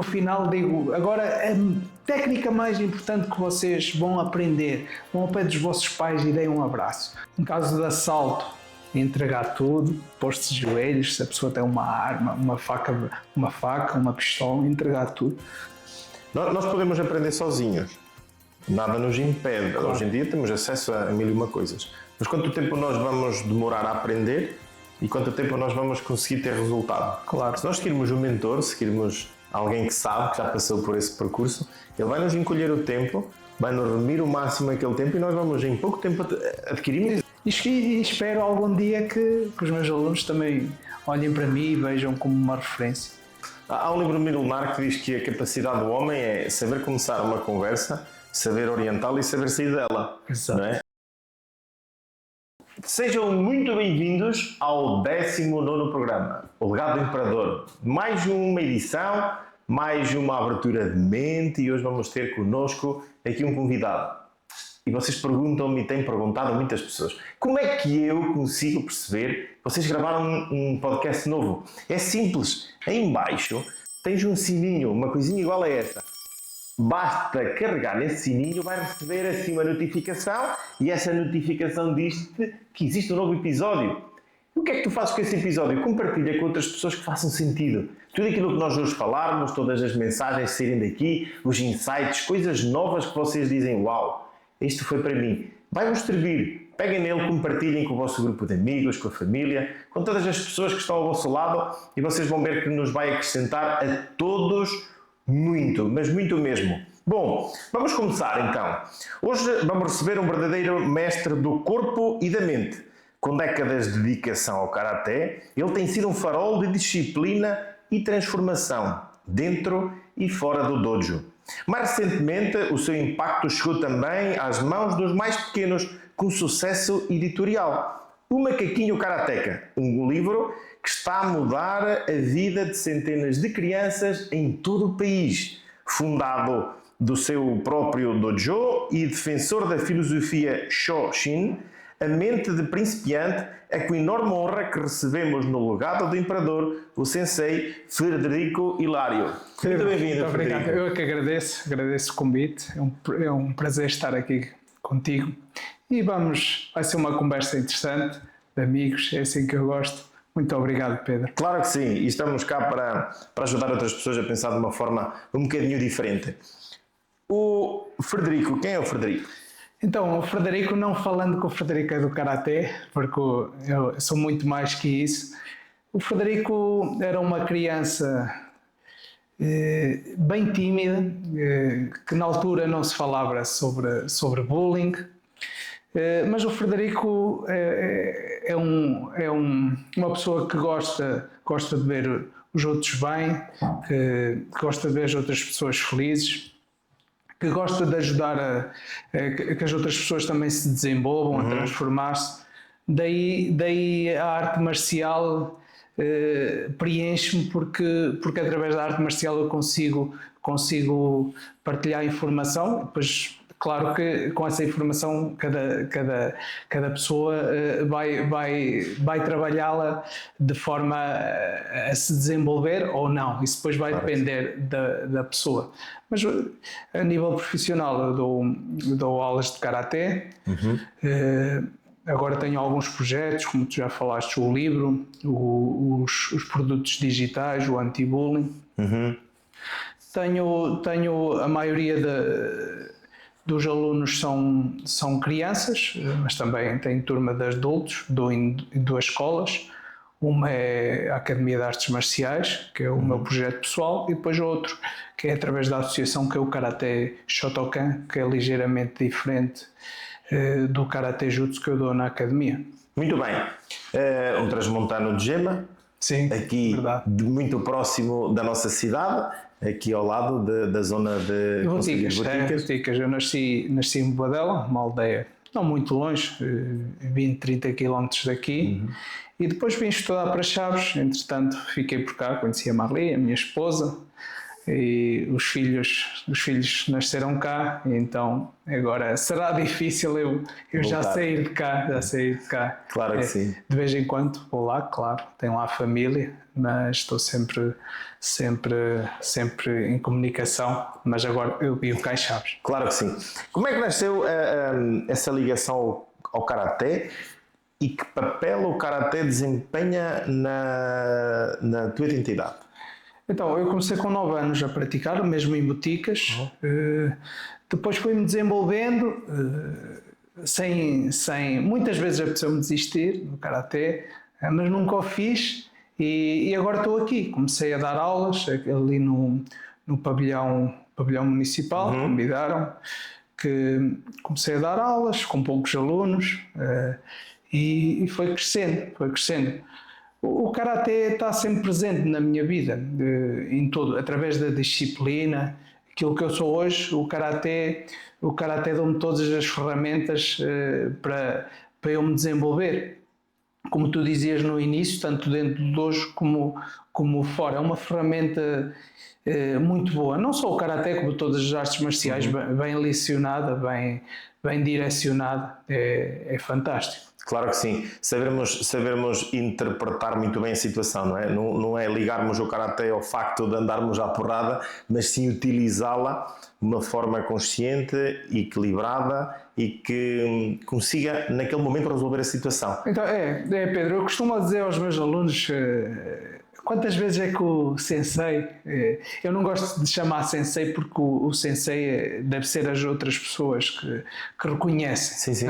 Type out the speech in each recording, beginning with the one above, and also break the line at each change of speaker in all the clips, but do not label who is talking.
no final digo, agora a técnica mais importante que vocês vão aprender, vão ao pé dos vossos pais e deem um abraço. Em caso de assalto, entregar tudo, pôr-se de joelhos, se a pessoa tem uma arma, uma faca, uma pistola, entregar tudo.
Nós podemos aprender sozinhos, nada nos impede.
Claro.
Hoje em dia temos acesso a mil e uma coisas. Mas quanto tempo nós vamos demorar a aprender e quanto tempo nós vamos conseguir ter resultado?
Claro.
Se nós seguirmos um mentor, seguirmos alguém que sabe, que já passou por esse percurso, ele vai nos encolher o tempo, vai nos remir o máximo aquele tempo e nós vamos em pouco tempo adquirir.
E espero algum dia que os meus alunos também olhem para mim e vejam como uma referência.
Há um livro milenar que diz que a capacidade do homem é saber começar uma conversa, saber orientá-la e saber sair dela.
Exato.
Não é? Sejam muito bem-vindos ao 19º programa, O Legado do Imperador. Mais uma edição, mais uma abertura de mente e hoje vamos ter connosco aqui um convidado. E vocês perguntam-me e têm perguntado a muitas pessoas, como é que eu consigo perceber que vocês gravaram um podcast novo? É simples, aí em baixo tens um sininho, uma coisinha igual a esta. Basta carregar nesse sininho, vai receber assim uma notificação e essa notificação diz-te que existe um novo episódio. E o que é que tu fazes com esse episódio? Compartilha com outras pessoas que façam sentido. Tudo aquilo que nós hoje falarmos, todas as mensagens saírem daqui, os insights, coisas novas que vocês dizem, uau! Isto foi para mim. Vai-vos servir. Peguem nele, compartilhem com o vosso grupo de amigos, com a família, com todas as pessoas que estão ao vosso lado e vocês vão ver que nos vai acrescentar a todos muito, mas muito mesmo. Bom, vamos começar então. Hoje vamos receber um verdadeiro mestre do corpo e da mente. Com décadas de dedicação ao Karaté, ele tem sido um farol de disciplina e transformação, dentro e fora do dojo. Mais recentemente, o seu impacto chegou também às mãos dos mais pequenos, com sucesso editorial. O Macaquinho Karateca, um livro que está a mudar a vida de centenas de crianças em todo o país. Fundado do seu próprio dojo e defensor da filosofia Shoshin, a mente de principiante é com enorme honra que recebemos no legado do Imperador o sensei Frederico Hilário. Muito bem-vindo,
Obrigado.
Frederico.
Eu que agradeço o convite, é um prazer estar aqui contigo e vai ser uma conversa interessante, de amigos, é assim que eu gosto. Muito obrigado, Pedro.
Claro que sim, e estamos cá para ajudar outras pessoas a pensar de uma forma um bocadinho diferente. O Frederico, quem é o Frederico?
Então, o Frederico, não falando que o Frederico é do Karaté, porque eu sou muito mais que isso. O Frederico era uma criança bem tímida, que na altura não se falava sobre bullying, mas o Frederico é uma pessoa que gosta de ver os outros bem, que gosta de ver as outras pessoas felizes, que gosta de ajudar que as outras pessoas também se desenvolvam, a transformar-se. Daí a arte marcial preenche-me porque através da arte marcial eu consigo partilhar informação. Depois, claro que com essa informação cada pessoa vai trabalhá-la de forma a se desenvolver ou não. Isso depois vai depender da pessoa. Mas a nível profissional eu dou aulas de Karaté. Agora tenho alguns projetos, como tu já falaste, o livro, os produtos digitais, o anti-bullying. Tenho a maioria dos alunos são crianças, mas também tenho turma de adultos, dou em duas escolas. Uma é a Academia de Artes Marciais, que é o meu projeto pessoal, e depois outro, que é através da associação, que é o Karaté Shotokan, que é ligeiramente diferente do Karaté Jutsu que eu dou na academia.
Muito bem. Um transmontano de Gema,
Sim,
aqui muito próximo da nossa cidade, aqui ao lado da zona de
Boticas. Eu nasci em Bobadela, uma aldeia não muito longe, 20, 30 km daqui, e depois vim estudar para Chaves. Entretanto fiquei por cá, conheci a Marli, a minha esposa, e os filhos nasceram cá, então agora será difícil eu já sair de cá,
Claro que sim.
De vez em quando vou lá, claro, tenho lá a família, mas estou sempre em comunicação, mas agora eu vivo cá em Chaves.
Claro que sim. Como é que nasceu essa ligação ao Karaté e que papel o Karaté desempenha na tua identidade?
Então, eu comecei com 9 anos a praticar, mesmo em boticas. Depois fui-me desenvolvendo, muitas vezes apeteceu-me desistir do Karaté, mas nunca o fiz e agora estou aqui. Comecei a dar aulas ali no pavilhão municipal, convidaram, que comecei a dar aulas com poucos alunos e foi crescendo. O Karaté está sempre presente na minha vida, em todo, através da disciplina, aquilo que eu sou hoje. O Karaté deu-me todas as ferramentas para eu me desenvolver. Como tu dizias no início, tanto dentro de hoje como fora, é uma ferramenta muito boa. Não só o Karaté, como todas as artes marciais, bem licionada, bem direcionada, é fantástico.
Claro que sim. Sabermos interpretar muito bem a situação, não é? Não é ligarmos o Karaté ao facto de andarmos à porrada, mas sim utilizá-la de uma forma consciente, equilibrada e que consiga, naquele momento, resolver a situação.
Então, Pedro, eu costumo dizer aos meus alunos, quantas vezes é que o sensei, eu não gosto de chamar sensei porque o sensei deve ser as outras pessoas que reconhecem.
Sim.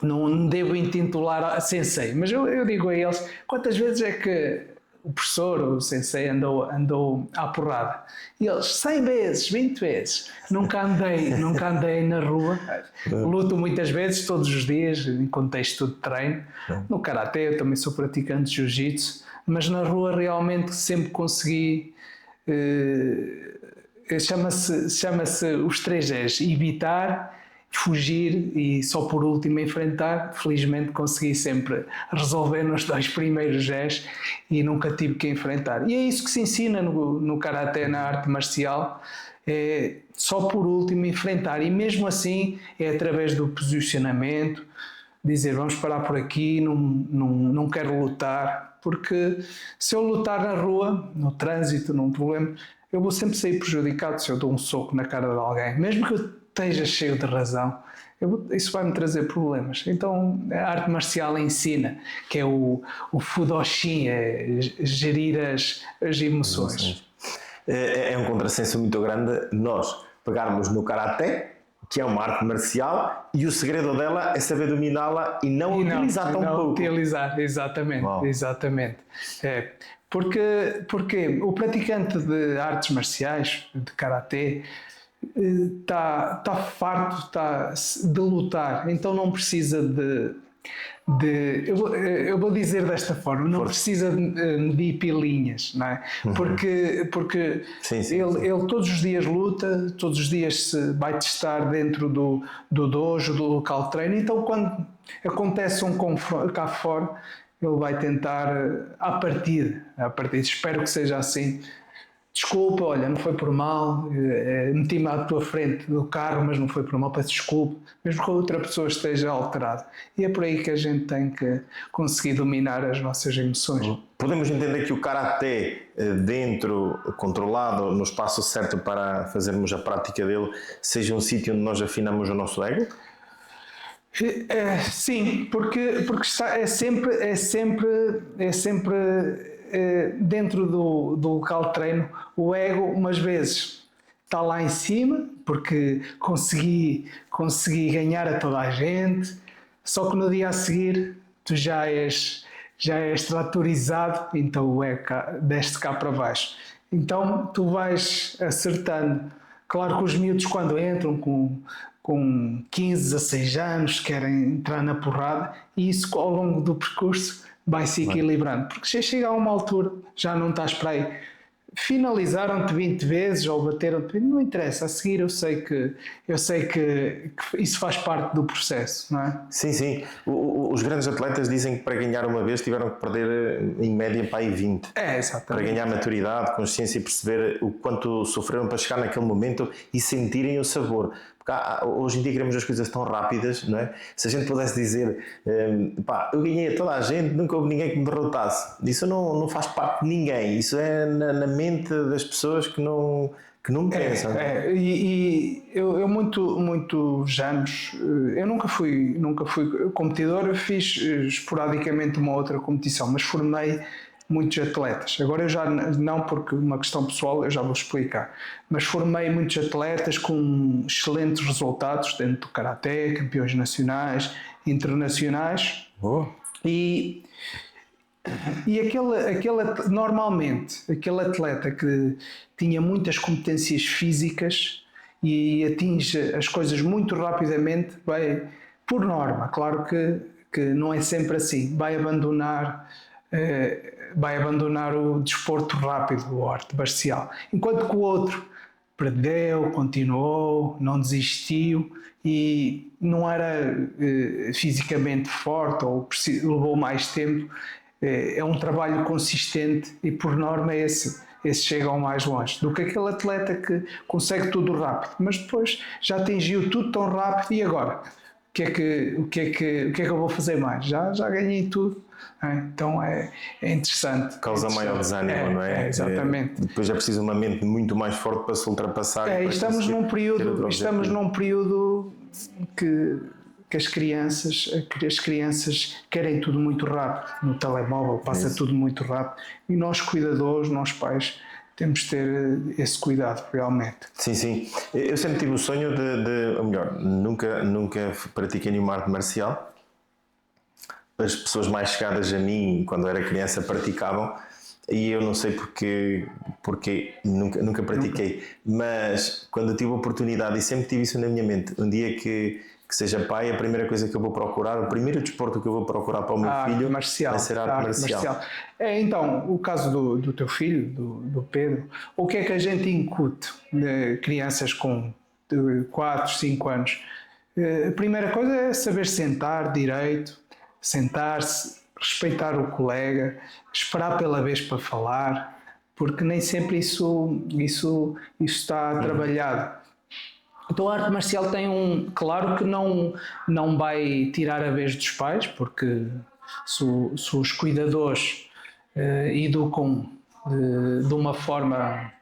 Não devo intitular a sensei, mas eu digo a eles, quantas vezes é que o professor, o sensei andou à porrada? E eles, 100 vezes, 20 vezes. Nunca andei na rua. Luto muitas vezes, todos os dias, em contexto de treino. No Karaté, eu também sou praticante de Jiu-Jitsu, mas na rua realmente sempre consegui... chama-se os 3 Gs: evitar, fugir e só por último enfrentar. Felizmente consegui sempre resolver nos 2 primeiros Gs e nunca tive que enfrentar. E é isso que se ensina no Karaté, na arte marcial, é só por último enfrentar, e mesmo assim é através do posicionamento, dizer vamos parar por aqui, não quero lutar, porque se eu lutar na rua, no trânsito, num problema, eu vou sempre sair prejudicado se eu dou um soco na cara de alguém, mesmo que eu esteja cheio de razão, isso vai-me trazer problemas. Então a arte marcial ensina, que é o Fudoshin, é gerir as emoções.
É um contrassenso muito grande nós pegarmos no Karaté, que é uma arte marcial, e o segredo dela é saber dominá-la e não utilizar tão pouco.
Utilizar, exatamente. Porque o praticante de artes marciais, de Karaté, está farto de lutar, então não precisa eu vou dizer desta forma, não precisa de medir pilinhas, não é? Porque
sim.
Ele todos os dias luta, todos os dias se vai testar dentro do dojo, do local de treino, então quando acontece um confronto cá fora, ele vai tentar à partida, espero que seja assim. Desculpa, olha, não foi por mal, meti-me à tua frente do carro, mas não foi por mal, peço desculpa, mesmo que a outra pessoa esteja alterada. E é por aí que a gente tem que conseguir dominar as nossas emoções.
Podemos entender que o Karaté, dentro, controlado, no espaço certo para fazermos a prática dele, seja um sítio onde nós afinamos o nosso ego?
Sim, porque é sempre dentro do local de treino. O ego umas vezes está lá em cima porque consegui ganhar a toda a gente, só que no dia a seguir tu já és tratorizado, então o ego desce cá para baixo. Então tu vais acertando. Claro que os miúdos, quando entram com 15, 16 anos, querem entrar na porrada, e isso ao longo do percurso vai se equilibrando, porque se chega a uma altura já não estás para aí finalizaram-te 20 vezes ou bateram-te, não interessa, a seguir eu sei que isso faz parte do processo, não é?
Sim, sim. Os grandes atletas dizem que para ganhar uma vez tiveram que perder em média para aí 20.
Exatamente.
Para ganhar maturidade, consciência e perceber o quanto sofreram para chegar naquele momento e sentirem o sabor. Porque hoje em dia queremos as coisas tão rápidas, não é? Se a gente pudesse dizer, pá, eu ganhei a toda a gente, nunca houve ninguém que me derrotasse. Isso não faz parte de ninguém. Isso é na mente das pessoas que não pensam.
E eu muitos anos, eu nunca fui competidor, eu fiz esporadicamente uma outra competição, mas formei muitos atletas. Agora eu já não, porque uma questão pessoal eu já vou explicar, mas formei muitos atletas com excelentes resultados dentro do karaté, campeões nacionais, internacionais. E normalmente, aquele atleta que tinha muitas competências físicas e atinge as coisas muito rapidamente, vai, por norma, claro que não é sempre assim, vai abandonar o desporto rápido, a arte marcial. Enquanto que o outro perdeu, continuou, não desistiu e não era fisicamente forte ou levou mais tempo. É um trabalho consistente e por norma esses chegam mais longe do que aquele atleta que consegue tudo rápido, mas depois já atingiu tudo tão rápido e agora? O que é que eu vou fazer mais? Já ganhei tudo. Então é interessante.
Causa maior desânimo, não é?
Exatamente.
Depois é preciso uma mente muito mais forte para se ultrapassar.
Estamos num período que as crianças querem tudo muito rápido. No telemóvel passa tudo muito rápido. E nós, cuidadores, nós pais, temos de ter esse cuidado, realmente.
Sim, sim. Eu sempre tive o sonho ou melhor, nunca pratiquei nenhuma arte marcial. As pessoas mais chegadas a mim, quando era criança, praticavam. E eu não sei porque nunca pratiquei. Mas quando eu tive a oportunidade, e sempre tive isso na minha mente, um dia que seja pai, a primeira coisa que eu vou procurar, o primeiro desporto que eu vou procurar para o meu filho vai ser a arte marcial.
Então, o caso do teu filho, do Pedro, o que é que a gente incute de crianças com 4, 5 anos? A primeira coisa é saber sentar direito, sentar-se, respeitar o colega, esperar pela vez para falar, porque nem sempre isso está trabalhado. Então a arte marcial tem claro que não vai tirar a vez dos pais, porque se os cuidadores educam de uma forma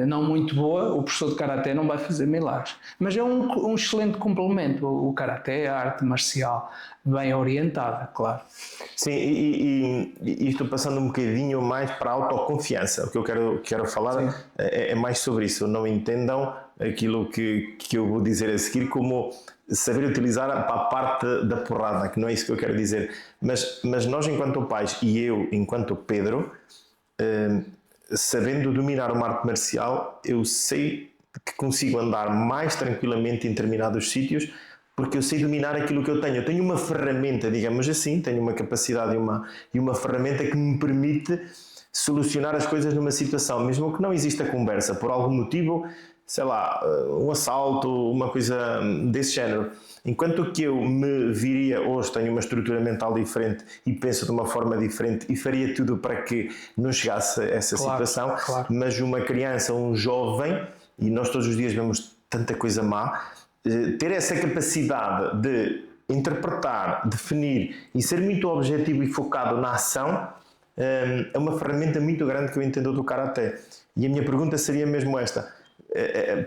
não muito boa, o professor de karaté não vai fazer milagres. Mas é um excelente complemento, o karaté, a arte marcial bem orientada, claro.
Sim, e estou passando um bocadinho mais para a autoconfiança. O que eu quero falar é mais sobre isso. Não entendam aquilo que eu vou dizer a seguir como saber utilizar para a parte da porrada, que não é isso que eu quero dizer. Mas nós, enquanto pais, e eu, enquanto Pedro, sabendo dominar uma arte marcial, eu sei que consigo andar mais tranquilamente em determinados sítios, porque eu sei dominar aquilo que eu tenho. Eu tenho uma ferramenta, digamos assim, tenho uma capacidade e uma ferramenta que me permite solucionar as coisas numa situação, mesmo que não exista conversa, por algum motivo, sei lá, um assalto, uma coisa desse género. Enquanto que eu me viria hoje, tenho uma estrutura mental diferente e penso de uma forma diferente e faria tudo para que não chegasse a essa situação, mas uma criança, um jovem, e nós todos os dias vemos tanta coisa má, ter essa capacidade de interpretar, definir e ser muito objetivo e focado na ação é uma ferramenta muito grande que eu entendo do karaté. E a minha pergunta seria mesmo esta: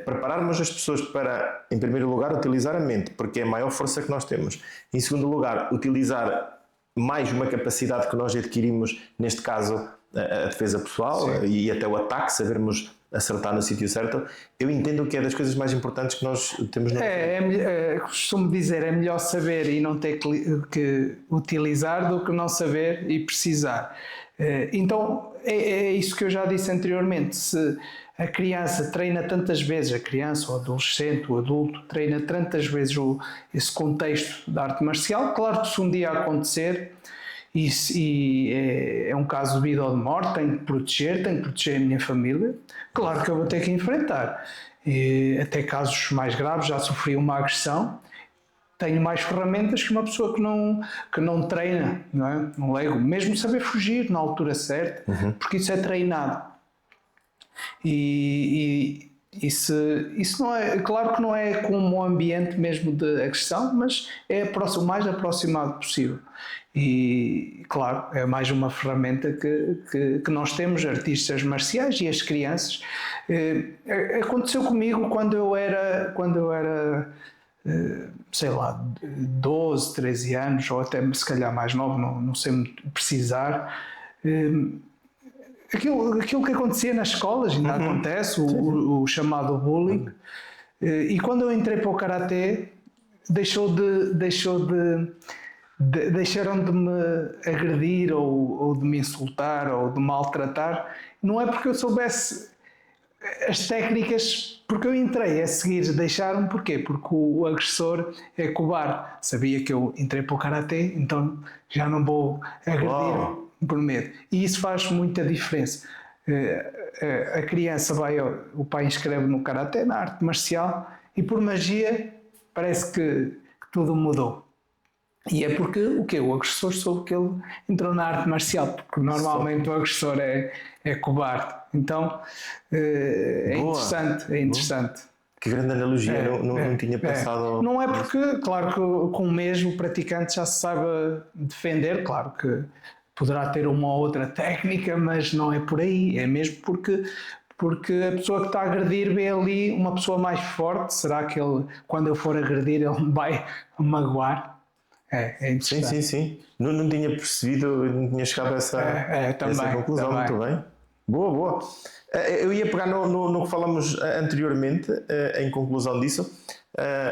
prepararmos as pessoas para, em primeiro lugar, utilizar a mente, porque é a maior força que nós temos. Em segundo lugar, utilizar mais uma capacidade que nós adquirimos, neste caso a defesa pessoal e até o ataque, sabermos acertar no sítio certo. Eu entendo que é das coisas mais importantes que nós temos no
costumo dizer, é melhor saber e não ter que utilizar do que não saber e precisar. Então é isso que eu já disse anteriormente. Se a criança treina tantas vezes, a criança, o adolescente, o adulto, treina tantas vezes esse contexto da arte marcial, claro que se um dia acontecer é um caso de vida ou de morte, tenho que proteger a minha família. Claro que eu vou ter que enfrentar. E até casos mais graves, já sofri uma agressão, tenho mais ferramentas que uma pessoa que não treina, não é? Um leigo, mesmo saber fugir na altura certa, porque isso é treinado. Isso não é, claro que não é como um ambiente mesmo de agressão, mas é o mais aproximado possível. E claro, é mais uma ferramenta que nós temos, artistas marciais e as crianças. Aconteceu comigo quando eu era sei lá, 12, 13 anos, ou até se calhar mais novo, não sei muito precisar. Aquilo que acontecia nas escolas, ainda acontece, o chamado bullying. E quando eu entrei para o Karatê, deixaram de me agredir ou de me insultar ou de maltratar. Não é porque eu soubesse as técnicas, porque eu entrei a seguir, deixaram-me. Porquê? Porque o agressor é cobarde. Sabia que eu entrei para o Karatê, então já não vou agredir por medo. E isso faz muita diferença. A criança o pai inscreve no Karatê, na arte marcial, e por magia parece que tudo mudou. E é porque o agressor soube que ele entrou na arte marcial, porque normalmente o agressor é cobarde. Então é interessante.
Que grande analogia, não tinha pensado.
Não é porque, claro que com o mesmo o praticante já se saiba defender, claro que poderá ter uma ou outra técnica, mas não é por aí, é mesmo porque a pessoa que está a agredir vê ali uma pessoa mais forte. Será que ele, quando eu for agredir, ele me vai magoar? É interessante.
Sim. Não tinha percebido, não tinha chegado a essa conclusão.
Também.
Muito bem. Boa. Eu ia pegar no que falamos anteriormente, em conclusão disso.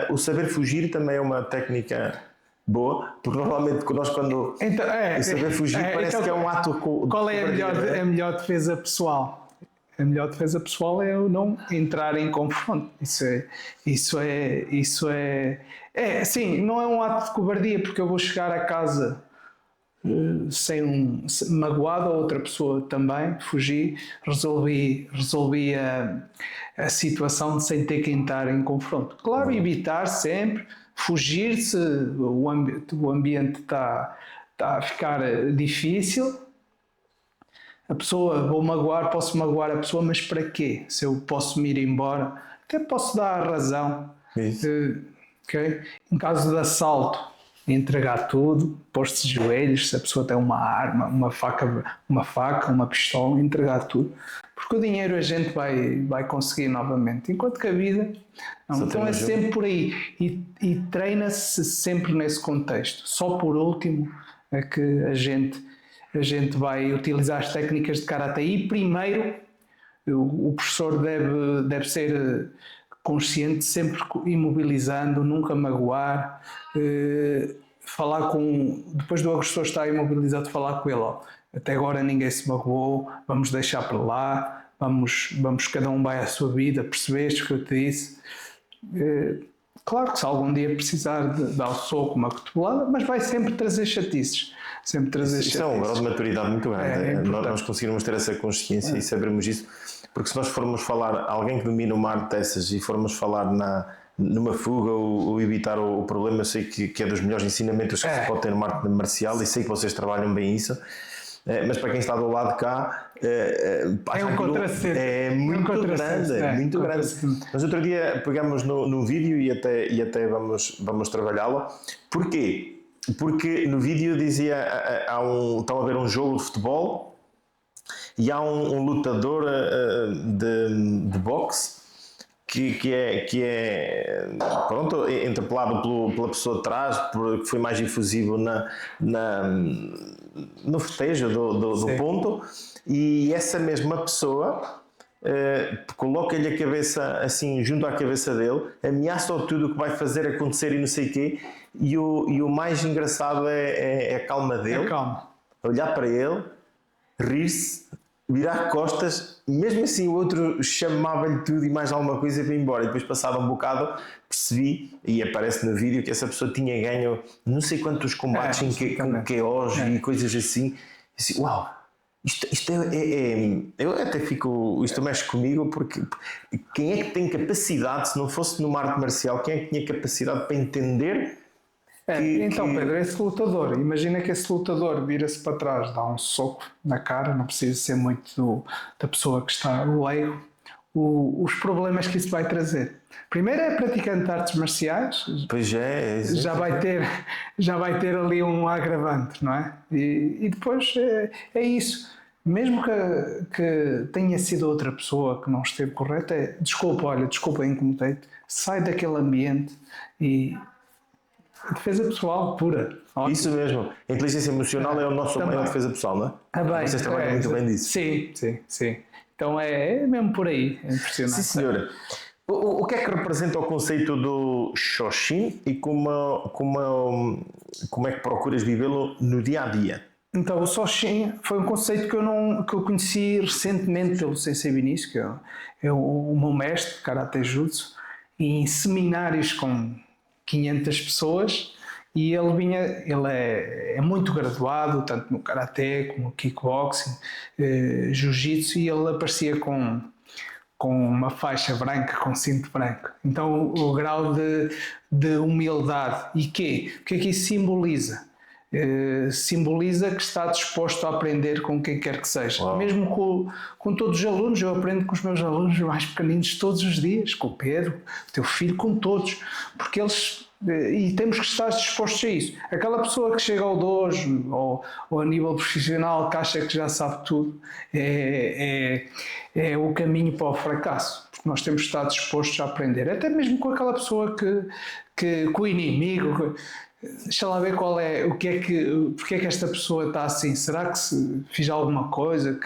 O saber fugir também é uma técnica boa, porque normalmente nós quando o saber fugir parece então, que é um ato...
Qual é a melhor defesa pessoal? A melhor defesa pessoal é eu não entrar em confronto. Sim, não é um ato de cobardia, porque eu vou chegar a casa magoado, a outra pessoa também, fugi, resolvi a situação sem ter que entrar em confronto. Claro, evitar sempre, fugir se o ambiente está a ficar difícil. A pessoa, posso magoar a pessoa, mas para quê? Se eu posso me ir embora, até posso dar a razão. Okay? Em caso de assalto, entregar tudo, pôr-se de joelhos, se a pessoa tem uma arma, uma faca, uma pistola, entregar tudo. Porque o dinheiro a gente vai conseguir novamente, enquanto que a vida não. Então é sempre por aí. E treina-se sempre nesse contexto. Só por último é que a gente vai utilizar as técnicas de Karatê. E primeiro o professor deve ser consciente, sempre imobilizando, nunca magoar, depois do agressor estar imobilizado, falar com ele, até agora ninguém se magoou, vamos deixar para lá, vamos cada um vai à sua vida, percebeste o que eu te disse? Claro que se algum dia precisar de dar o soco, uma cotovelada, mas vai sempre trazer chatices.
Isso é um grau de maturidade muito grande. Nós conseguirmos ter essa consciência e sabermos isso, porque se nós formos falar, alguém que domina uma arte dessas e formos falar numa fuga ou evitar o problema, eu sei que é dos melhores ensinamentos que se pode ter numa arte marcial e sei que vocês trabalham bem isso. Mas para quem está do lado de cá,
é um contrassenso.
É muito grande. Mas outro dia pegamos no vídeo e até vamos trabalhá-lo. Porquê? Porque no vídeo dizia, estão a ver um jogo de futebol e há um lutador de boxe que é pronto, interpelado pela pessoa de trás, porque foi mais efusivo no festejo do ponto, e essa mesma pessoa coloca-lhe a cabeça assim junto à cabeça dele, ameaça-o tudo o que vai fazer acontecer e não sei o quê, e o mais engraçado é a calma dele, olhar para ele, rir-se virar costas, mesmo assim o outro chamava-lhe tudo e mais alguma coisa para ir embora. E depois passava um bocado, percebi, e aparece no vídeo, que essa pessoa tinha ganho não sei quantos combates com KOs e coisas assim. E assim, uau! Isto eu até fico, isto mexe comigo, porque quem é que tem capacidade, se não fosse numa arte marcial, quem é que tinha capacidade para entender
Pedro, esse lutador, imagina que esse lutador vira-se para trás, dá um soco na cara, não precisa ser muito da pessoa que está leigo, os problemas que isso vai trazer. Primeiro é praticante de artes marciais,
pois
já vai ter ali um agravante, não é? E depois é isso. Mesmo que tenha sido outra pessoa que não esteve correta, desculpa, incomodei-te, sai daquele ambiente e defesa pessoal pura. Ótimo.
Isso mesmo. A inteligência emocional é o nosso maior defesa pessoal, não é? Vocês trabalham muito bem disso.
Sim. Então é mesmo por aí. É impressionante.
Sim, senhora. O que é que representa o conceito do Shoshin e como é que procuras vivê-lo no dia a dia?
Então, o Shoshin foi um conceito que eu conheci recentemente pelo Sensei Vinícius, que é o meu mestre de Karate Jutsu, em seminários com 500 pessoas, e ele é muito graduado, tanto no Karate como no Kickboxing, Jiu-Jitsu, e ele aparecia com uma faixa branca, com cinto branco. Então o grau de humildade. E o que é que isso simboliza? Simboliza que está disposto a aprender com quem quer que seja. Uau. Mesmo com todos os alunos, eu aprendo com os meus alunos mais pequeninos todos os dias, com o Pedro, o teu filho, com todos, porque eles... E temos que estar dispostos a isso. Aquela pessoa que chega ao dojo ou a nível profissional que acha que já sabe tudo é o caminho para o fracasso, porque nós temos que estar dispostos a aprender, até mesmo com aquela pessoa que o inimigo, deixa lá ver porque é que esta pessoa está assim, será que se fiz alguma coisa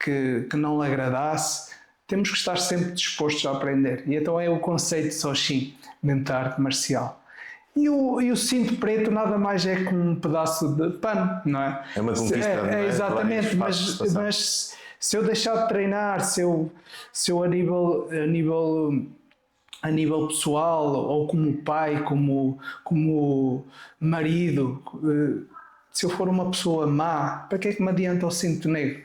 que não lhe agradasse? Temos que estar sempre dispostos a aprender, e então é o conceito de Shoshin dentro da arte marcial. E o cinto preto nada mais é que um pedaço de pano, não é?
É uma conquista, não é?
Exatamente, mas se eu deixar de treinar, se eu a nível pessoal, ou como pai, como marido, se eu for uma pessoa má, para que é que me adianta o cinto negro?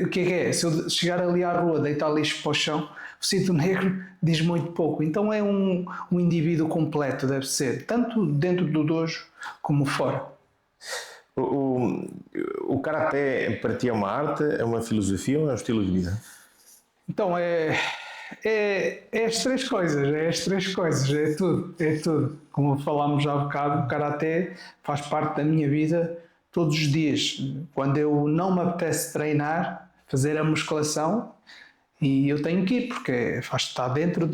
O que é? Se eu chegar ali à rua, deitar lixo para o chão, o cinto negro diz muito pouco. Então é um indivíduo completo, deve ser, tanto dentro do dojo como fora.
O Karaté para ti é uma arte, é uma filosofia ou é um estilo de vida?
Então é as três coisas, é tudo. Como falámos há bocado, o Karaté faz parte da minha vida todos os dias. Quando eu não me apetece treinar, fazer a musculação, e eu tenho que ir, porque está dentro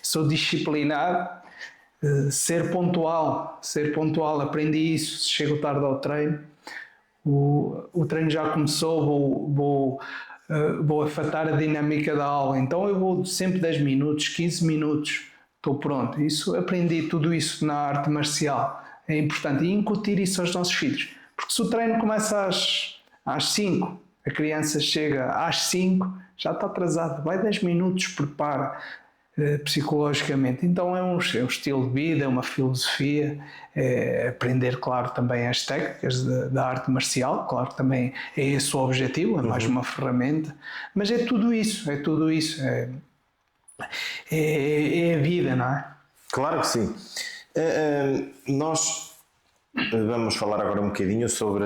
sou disciplinado, ser pontual, aprendi isso, chego tarde ao treino, o treino já começou, vou afatar a dinâmica da aula, então eu vou sempre 10 minutos, 15 minutos, estou pronto. Aprendi tudo isso na arte marcial, é importante, e incutir isso aos nossos filhos, porque se o treino começa às 5, a criança chega às 5, já está atrasado, vai 10 minutos, prepara psicologicamente. Então é um estilo de vida, é uma filosofia, é aprender, claro, também as técnicas da arte marcial, claro que também é esse o objetivo, é mais uma ferramenta, mas é tudo isso, é a vida, não é?
Claro que sim. Nós vamos falar agora um bocadinho sobre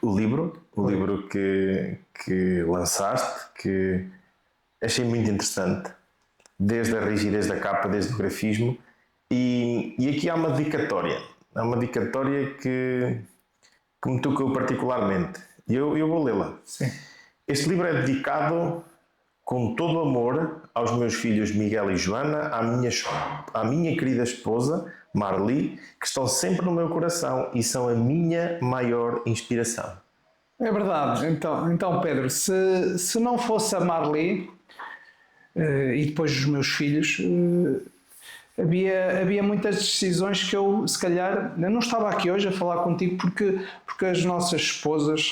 o livro que lançaste, que achei muito interessante, desde a rigidez da capa, desde o grafismo, e aqui há uma dedicatória que me tocou particularmente, e eu vou lê-la.
Sim.
Este livro é dedicado com todo o amor aos meus filhos Miguel e Joana, à minha querida esposa Marli, que estão sempre no meu coração e são a minha maior inspiração.
É verdade. Então Pedro, se não fosse a Marli e depois os meus filhos, havia muitas decisões que eu, se calhar, eu não estava aqui hoje a falar contigo porque as nossas esposas,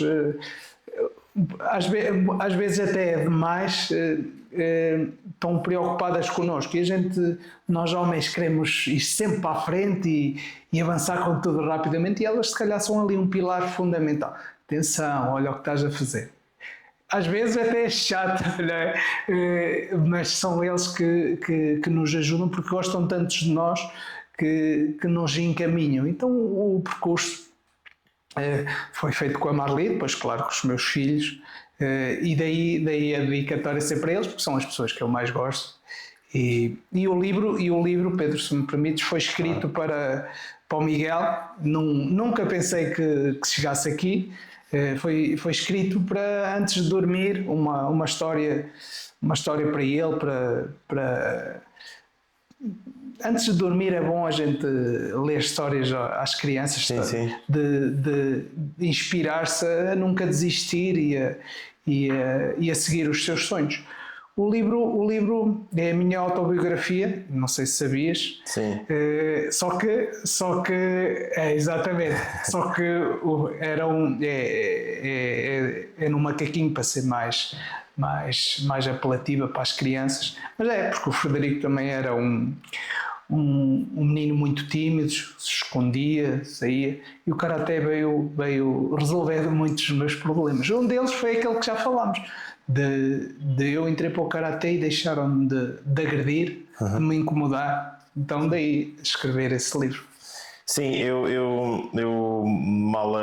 às vezes até demais, estão preocupadas connosco, e nós homens queremos ir sempre para a frente e avançar com tudo rapidamente, e elas se calhar são ali um pilar fundamental. Atenção, olha o que estás a fazer. Às vezes até é chato, não é? Mas são eles que nos ajudam, porque gostam tanto de nós que nos encaminham. Então o percurso foi feito com a Marli, depois claro com os meus filhos, e daí a dedicatória ser para eles, porque são as pessoas que eu mais gosto. E o livro, Pedro, se me permites, foi escrito para o Miguel. Nunca pensei que chegasse aqui. Foi escrito para, antes de dormir, uma história para ele, para antes de dormir é bom a gente ler histórias às crianças,
sim.
De inspirar-se a nunca desistir e a seguir os seus sonhos. O livro é a minha autobiografia, não sei se sabias.
Sim.
Só que exatamente. Só que é no macaquinho, para ser mais apelativa para as crianças. Mas porque o Frederico também era um menino muito tímido, se escondia, saía, e o Karaté veio resolver muitos dos meus problemas. Um deles foi aquele que já falámos. Eu entrei para o Karaté e deixaram-me de agredir, de me incomodar. Então daí escrever esse livro.
Sim, eu mal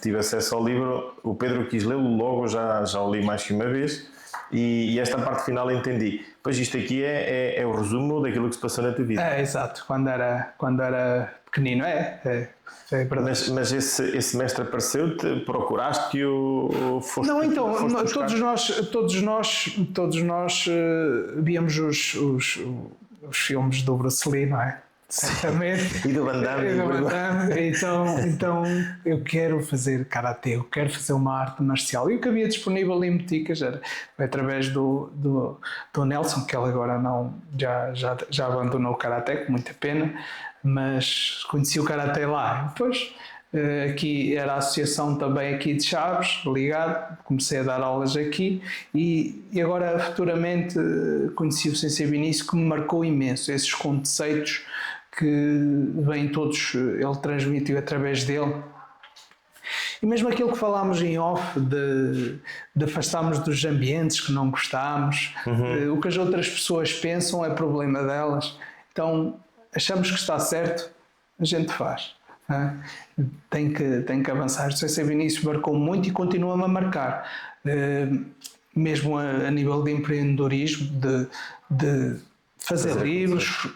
tive acesso ao livro. O Pedro quis lê-lo logo, já o li mais que uma vez, e esta parte final entendi. Pois isto aqui é o resumo daquilo que se passou na tua vida.
Exato, quando era pequenino, é verdade.
Mas esse mestre apareceu-te, procuraste-o, foste?
Não, então,
foste
todos nós víamos os filmes do Bruce Lee, não é? Certamente.
E do Van Damme.
Então eu quero fazer Karatê, eu quero fazer uma arte marcial. E o que havia disponível em boticas foi através do Nelson, que ele agora já abandonou o Karatê, com muita pena, mas conheci o Karatê lá. Depois aqui era a associação também aqui de Chaves, ligado, comecei a dar aulas aqui e agora futuramente conheci o Sensei Vinícius, que me marcou imenso esses conceitos que vêm todos, ele transmitiu através dele. E mesmo aquilo que falámos em off, de afastarmos dos ambientes que não gostámos, o que as outras pessoas pensam é problema delas. Então, achamos que está certo, a gente faz. Tem que avançar. O Sensei Vinícius marcou muito e continua-me a marcar. Mesmo a nível de empreendedorismo, de fazer livros,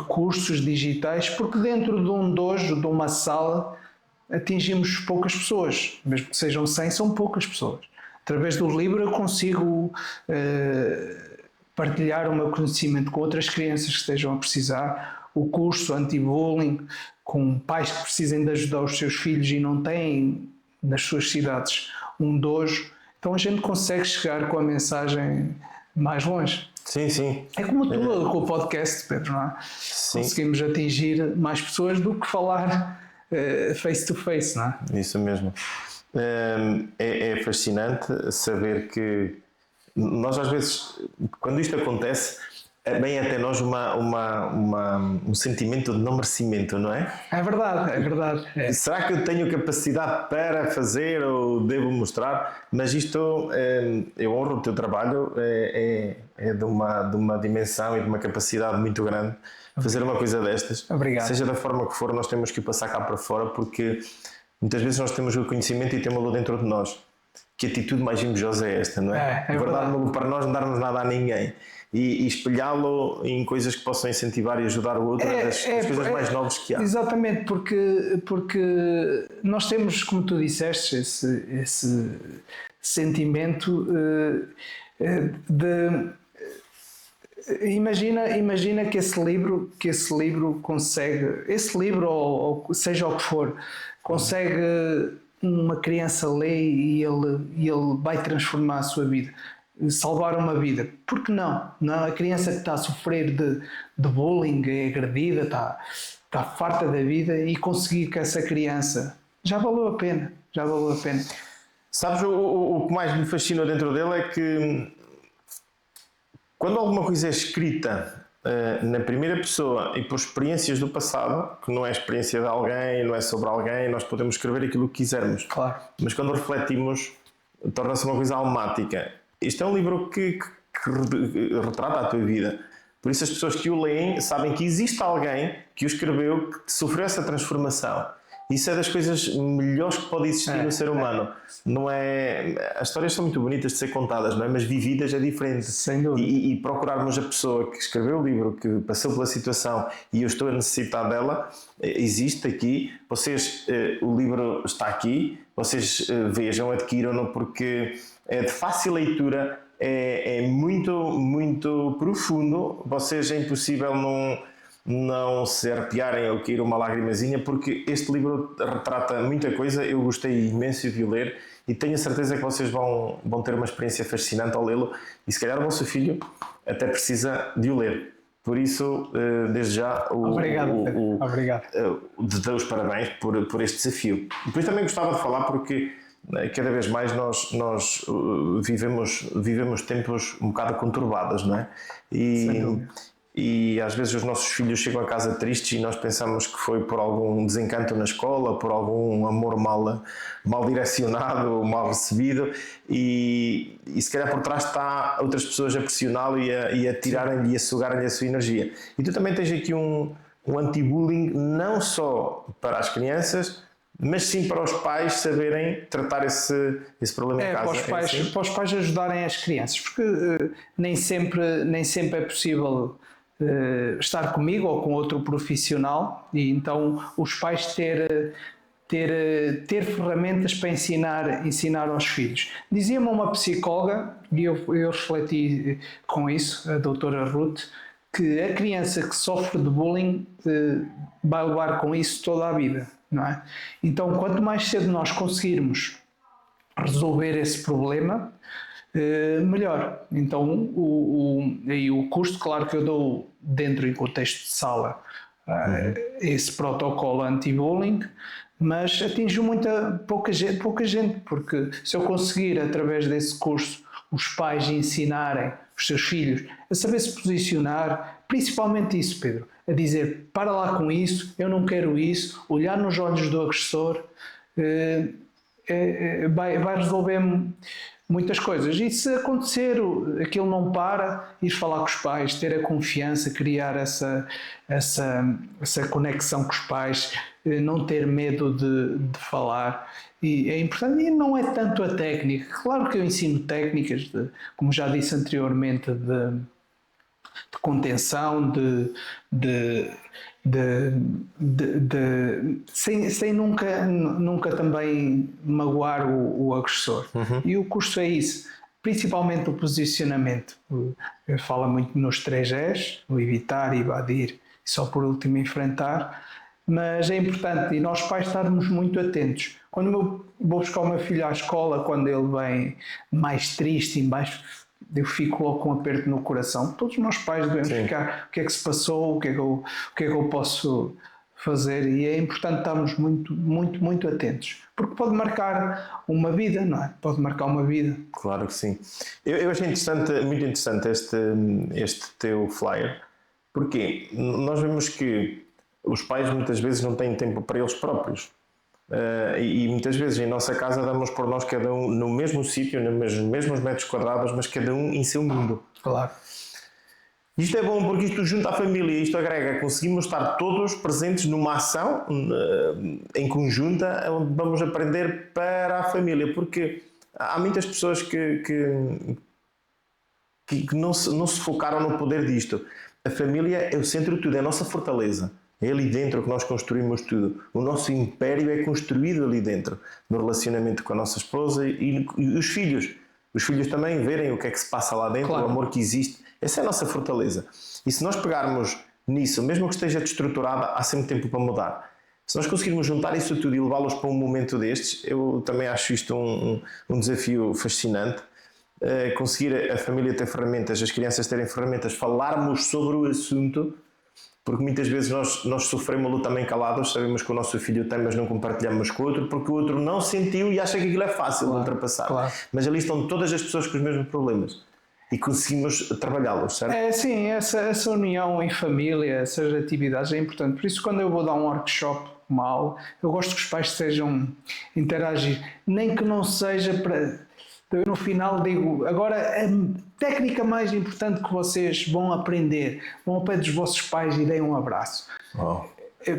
cursos digitais, porque dentro de um dojo, de uma sala, atingimos poucas pessoas, mesmo que sejam 100, são poucas pessoas. Através do livro eu consigo partilhar o meu conhecimento com outras crianças que estejam a precisar, o curso anti-bullying, com pais que precisem de ajudar os seus filhos e não têm nas suas cidades um dojo. Então a gente consegue chegar com a mensagem mais longe.
Sim.
É como tu com o podcast, Pedro, não é? Sim. Conseguimos atingir mais pessoas do que falar face to face, não é?
Isso mesmo. É fascinante saber que nós às vezes, quando isto acontece, vem até nós um sentimento de não merecimento, não é?
É verdade.
Será que eu tenho capacidade para fazer ou devo mostrar? Mas isto, eu honro o teu trabalho, é de uma dimensão e de uma capacidade muito grande fazer uma coisa destas.
Obrigado.
Seja da forma que for, nós temos que passar cá para fora, porque muitas vezes nós temos o conhecimento e temos-lo dentro de nós. Que atitude mais invejosa é esta, não é? Guardar-lo para nós, não darmos nada a ninguém. E espelhá-lo em coisas que possam incentivar e ajudar o outro, das coisas mais novas que há.
Exatamente, porque nós temos, como tu disseste, esse sentimento de... Imagina que esse livro consegue, esse livro ou seja o que for, consegue uma criança ler e ele vai transformar a sua vida. salvar uma vida. Por que não? Não, a criança que está a sofrer de bullying, é agredida, está farta da vida, e conseguir que essa criança já valeu a pena. Já valeu a pena.
Sabes, o que mais me fascina dentro dele é que quando alguma coisa é escrita na primeira pessoa e por experiências do passado, que não é a experiência de alguém, não é sobre alguém, nós podemos escrever aquilo que quisermos.
Claro.
Mas quando refletimos, torna-se uma coisa almática. Este é um livro que retrata a tua vida. Por isso as pessoas que o leem sabem que existe alguém que o escreveu, que sofreu essa transformação. Isso é das coisas melhores que pode existir no ser humano. Não é... As histórias são muito bonitas de ser contadas, não é? Mas vividas é diferente.
Sem dúvida.
E procurarmos a pessoa que escreveu o livro, que passou pela situação e eu estou a necessitar dela, existe aqui. Vocês, o livro está aqui, vocês vejam, adquiram-no, porque é de fácil leitura, é muito, muito profundo. Vocês, é impossível não se arrepiarem ou cair uma lagrimazinha, porque este livro retrata muita coisa. Eu gostei imenso de o ler e tenho a certeza que vocês vão ter uma experiência fascinante ao lê-lo, e se calhar o vosso filho até precisa de o ler. Por isso, desde já,
Obrigado.
dou os parabéns por este desafio. Depois também gostava de falar, porque cada vez mais nós vivemos tempos um bocado conturbados, não é? E às vezes os nossos filhos chegam a casa tristes e nós pensamos que foi por algum desencanto na escola, por algum amor mal direcionado, mal recebido, e se calhar por trás está outras pessoas a pressioná-lo e a tirarem-lhe e a sugarem-lhe a sua energia. E tu também tens aqui um anti-bullying, não só para as crianças, mas sim para os pais saberem tratar esse problema em casa.
Para os pais ajudarem as crianças, porque nem sempre é possível estar comigo ou com outro profissional, e então os pais ter ferramentas para ensinar aos filhos. Dizia-me uma psicóloga, e eu refleti com isso, a doutora Ruth, que a criança que sofre de bullying vai levar com isso toda a vida, não é? Então, quanto mais cedo nós conseguirmos resolver esse problema, melhor. Então, o custo, claro que eu dou dentro em contexto de sala esse protocolo anti-bullying, mas atingiu pouca gente, porque se eu conseguir, através desse curso, os pais ensinarem os seus filhos a saber se posicionar, principalmente isso, Pedro, a dizer, para lá com isso, eu não quero isso, olhar nos olhos do agressor, vai resolver muitas coisas. E se acontecer, aquilo não para, ir falar com os pais, ter a confiança, criar essa conexão com os pais, não ter medo de falar. E é importante, e não é tanto a técnica. Claro que eu ensino técnicas, como já disse anteriormente, de contenção, sem nunca também magoar o agressor. E o curso é isso, principalmente o posicionamento. Fala muito nos 3Es, o evitar, evadir e só por último enfrentar, mas é importante, e nós pais estarmos muito atentos. Quando eu vou buscar o meu filho à escola, quando ele vem mais triste e mais... eu fico logo com um aperto no coração. Todos nós pais devemos ficar, o que é que se passou, o que é que eu posso fazer, e é importante estarmos muito, muito, muito atentos, porque pode marcar uma vida, não é? Pode marcar uma vida.
Claro que sim. Eu achei muito interessante este teu flyer, porque nós vemos que os pais muitas vezes não têm tempo para eles próprios. E muitas vezes em nossa casa damos por nós cada um no mesmo sítio, nos mesmos metros quadrados, mas cada um em seu mundo.
Claro.
Isto é bom porque isto junta a família, isto agrega, conseguimos estar todos presentes numa ação em conjunta, onde vamos aprender para a família, porque há muitas pessoas que não se focaram no poder disto. A família é o centro de tudo, é a nossa fortaleza. É ali dentro que nós construímos tudo. O nosso império é construído ali dentro, no relacionamento com a nossa esposa e os filhos. Os filhos também verem o que é que se passa lá dentro, claro. O amor que existe. Essa é a nossa fortaleza. E se nós pegarmos nisso, mesmo que esteja destruturada, há sempre tempo para mudar. Se nós conseguirmos juntar isso tudo e levá-los para um momento destes, eu também acho isto um desafio fascinante. conseguir a família ter ferramentas, as crianças terem ferramentas, falarmos sobre o assunto, porque muitas vezes nós sofremos também calados, sabemos que o nosso filho tem, mas não compartilhamos com o outro, porque o outro não sentiu e acha que aquilo é fácil de ultrapassar.
Claro.
Mas ali estão todas as pessoas com os mesmos problemas e conseguimos trabalhá-los, certo?
Sim, essa união em família, essas atividades é importante. Por isso, quando eu vou dar um workshop, uma aula, eu gosto que os pais sejam interagir, nem que não seja para... Eu no final digo, agora a técnica mais importante que vocês vão aprender, vão ao pé dos vossos pais e deem um abraço.
Oh.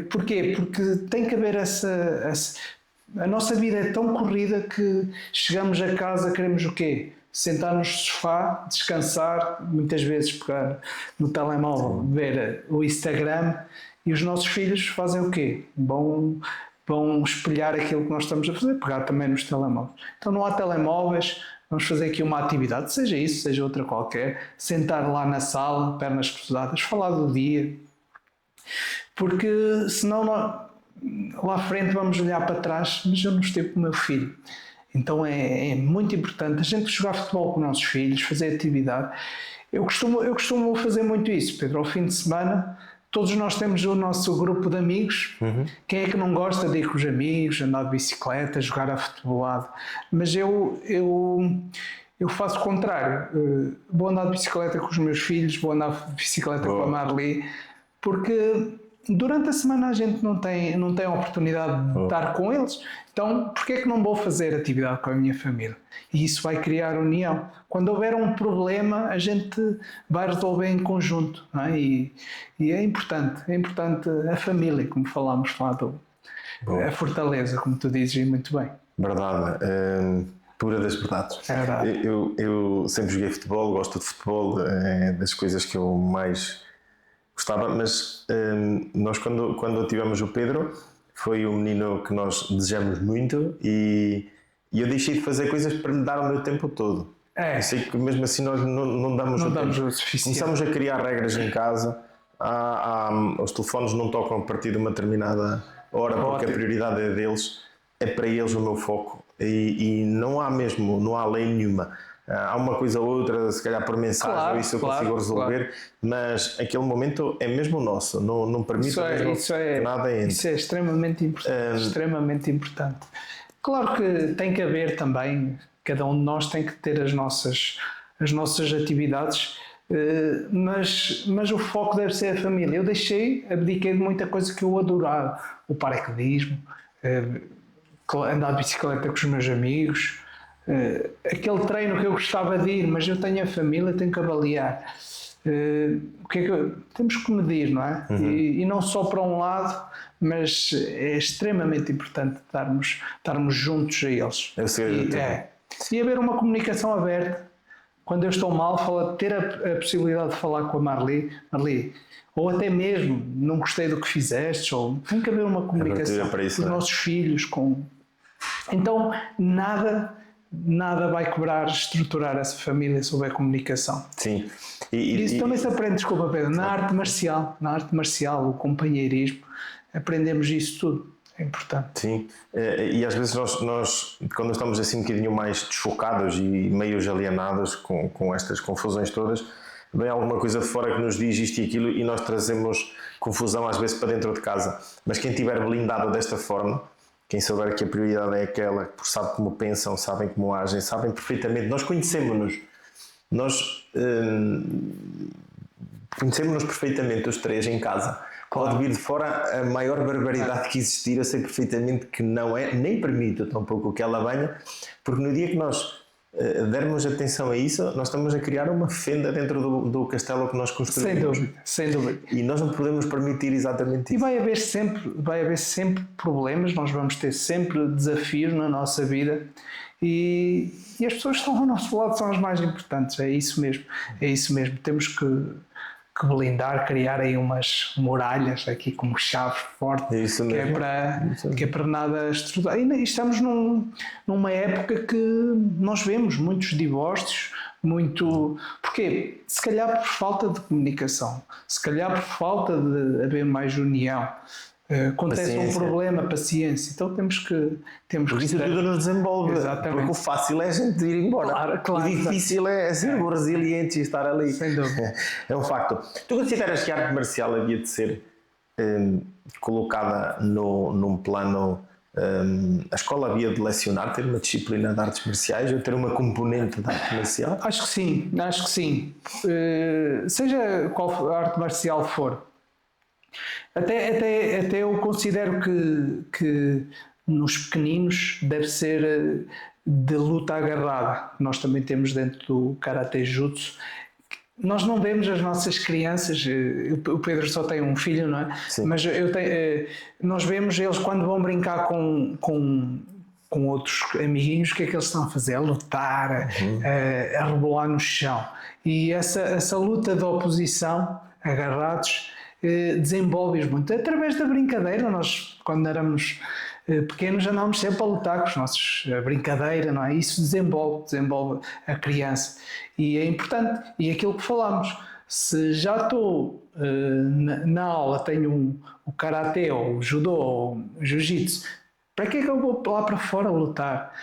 Porquê? Porque tem que haver a nossa vida é tão corrida que chegamos a casa, queremos o quê? Sentar no sofá, descansar, muitas vezes pegar no telemóvel, ver o Instagram, e os nossos filhos fazem o quê? Vão espelhar aquilo que nós estamos a fazer, pegar também nos telemóveis. Então não há telemóveis, vamos fazer aqui uma atividade, seja isso, seja outra qualquer, sentar lá na sala, pernas cruzadas, falar do dia, porque senão lá à frente vamos olhar para trás, mas eu não estive com o meu filho. Então é muito importante a gente jogar futebol com os nossos filhos, fazer atividade. Eu costumo fazer muito isso, Pedro, ao fim de semana. Todos nós temos o nosso grupo de amigos. Quem é que não gosta de ir com os amigos, andar de bicicleta, jogar a futebolado? Mas eu faço o contrário. Vou andar de bicicleta com os meus filhos, vou andar de bicicleta com a Marli, porque durante a semana a gente não tem a oportunidade de estar com eles. Então, porquê é que não vou fazer atividade com a minha família? E isso vai criar união. Quando houver um problema, a gente vai resolver em conjunto, não é? E é importante a família, como falámos lá a fortaleza, como tu dizes, e muito bem.
Verdade, pura das verdades.
É verdade.
Eu sempre joguei futebol, gosto de futebol, é das coisas que eu mais gostava, mas nós quando tivemos o Pedro, foi um menino que nós desejamos muito e eu deixei de fazer coisas para me dar o meu tempo todo. Eu sei que mesmo assim nós não damos o tempo. Começamos a criar regras em casa, os telefones não tocam a partir de uma determinada hora, porque a prioridade é deles, é para eles o meu foco e não há lei nenhuma. Há uma coisa ou outra, se calhar por mensagem, isso eu consigo resolver, mas aquele momento é mesmo nosso, não permite que nada entre.
Isso é extremamente importante. Claro que tem que haver também, cada um de nós tem que ter as nossas atividades, mas o foco deve ser a família. Eu abdiquei de muita coisa que eu adorava, o paraquedismo, andar de bicicleta com os meus amigos, aquele treino que eu gostava de ir, mas eu tenho a família, tenho que avaliar. O que é que temos que medir, não é? E não só para um lado, mas é extremamente importante estarmos juntos a eles. E haver uma comunicação aberta. Quando eu estou mal, ter a possibilidade de falar com a Marli, ou até mesmo não gostei do que fizeste, ou tem que haver uma comunicação com os nossos filhos. Então nada vai quebrar, estruturar essa família sobre a comunicação.
Sim.
Isso também se aprende, desculpa Pedro, na arte marcial, o companheirismo, aprendemos isso tudo, é importante.
Sim, e às vezes nós quando estamos assim um bocadinho mais desfocados e meio alienados com estas confusões todas, vem alguma coisa de fora que nos diz isto e aquilo e nós trazemos confusão às vezes para dentro de casa, mas quem estiver blindado desta forma, quem souber que a prioridade é aquela, que sabe como pensam, sabem como agem, sabem perfeitamente, nós conhecemos-nos perfeitamente os três em casa. Pode vir de fora a maior barbaridade que existir, eu sei perfeitamente que não é, nem permito tampouco que ela venha, porque no dia que nós dermos atenção a isso, nós estamos a criar uma fenda dentro do castelo que nós construímos.
Sem dúvida.
E nós não podemos permitir exatamente isso.
E vai haver sempre problemas, nós vamos ter sempre desafios na nossa vida e as pessoas que estão ao nosso lado são as mais importantes, é isso mesmo. Temos que blindar, criar aí umas muralhas aqui como chave forte, que é para nada estudar. E estamos numa época que nós vemos muitos divórcios, porquê? Se calhar por falta de comunicação, se calhar por falta de haver mais união. Acontece um problema, paciência. Então temos que
isso tudo nos desenvolve.
Exatamente.
Porque o fácil é a gente ir embora.
Claro,
o difícil é ser resiliente e estar ali.
Sem dúvida.
É um facto. Tu consideras que a arte marcial havia de ser colocada num plano... a escola havia de lecionar, ter uma disciplina de artes marciais ou ter uma componente de arte marcial?
Acho que sim. Seja qual a arte marcial for. Até eu considero que nos pequeninos deve ser de luta agarrada. Nós também temos dentro do Karate Jutsu. Nós não vemos as nossas crianças, o Pedro só tem um filho, não é?
Sim.
Mas nós vemos eles quando vão brincar com outros amiguinhos, o que é que eles estão a fazer? A lutar, a rebolar no chão. E essa luta de oposição, agarrados, desenvolve-os muito. Através da brincadeira, nós quando éramos pequenos andávamos sempre a lutar com os nossos, a brincadeira, não é? Isso desenvolve a criança e é importante. E aquilo que falámos, se já estou na aula, tenho o Karate ou o Judô ou o Jiu-Jitsu, para que é que eu vou lá para fora lutar?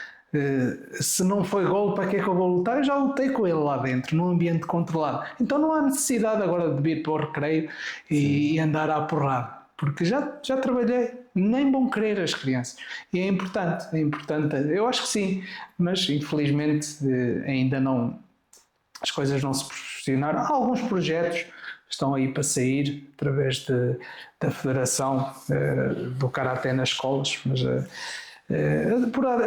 Se não foi golo, para que é que eu vou lutar? Eu já lutei com ele lá dentro, num ambiente controlado. Então não há necessidade agora de vir para o recreio e andar à porrada, porque já trabalhei, nem vão querer as crianças. E é importante, eu acho que sim, mas infelizmente ainda não, as coisas não se proporcionaram. Há alguns projetos que estão aí para sair através da Federação do Karaté nas escolas, mas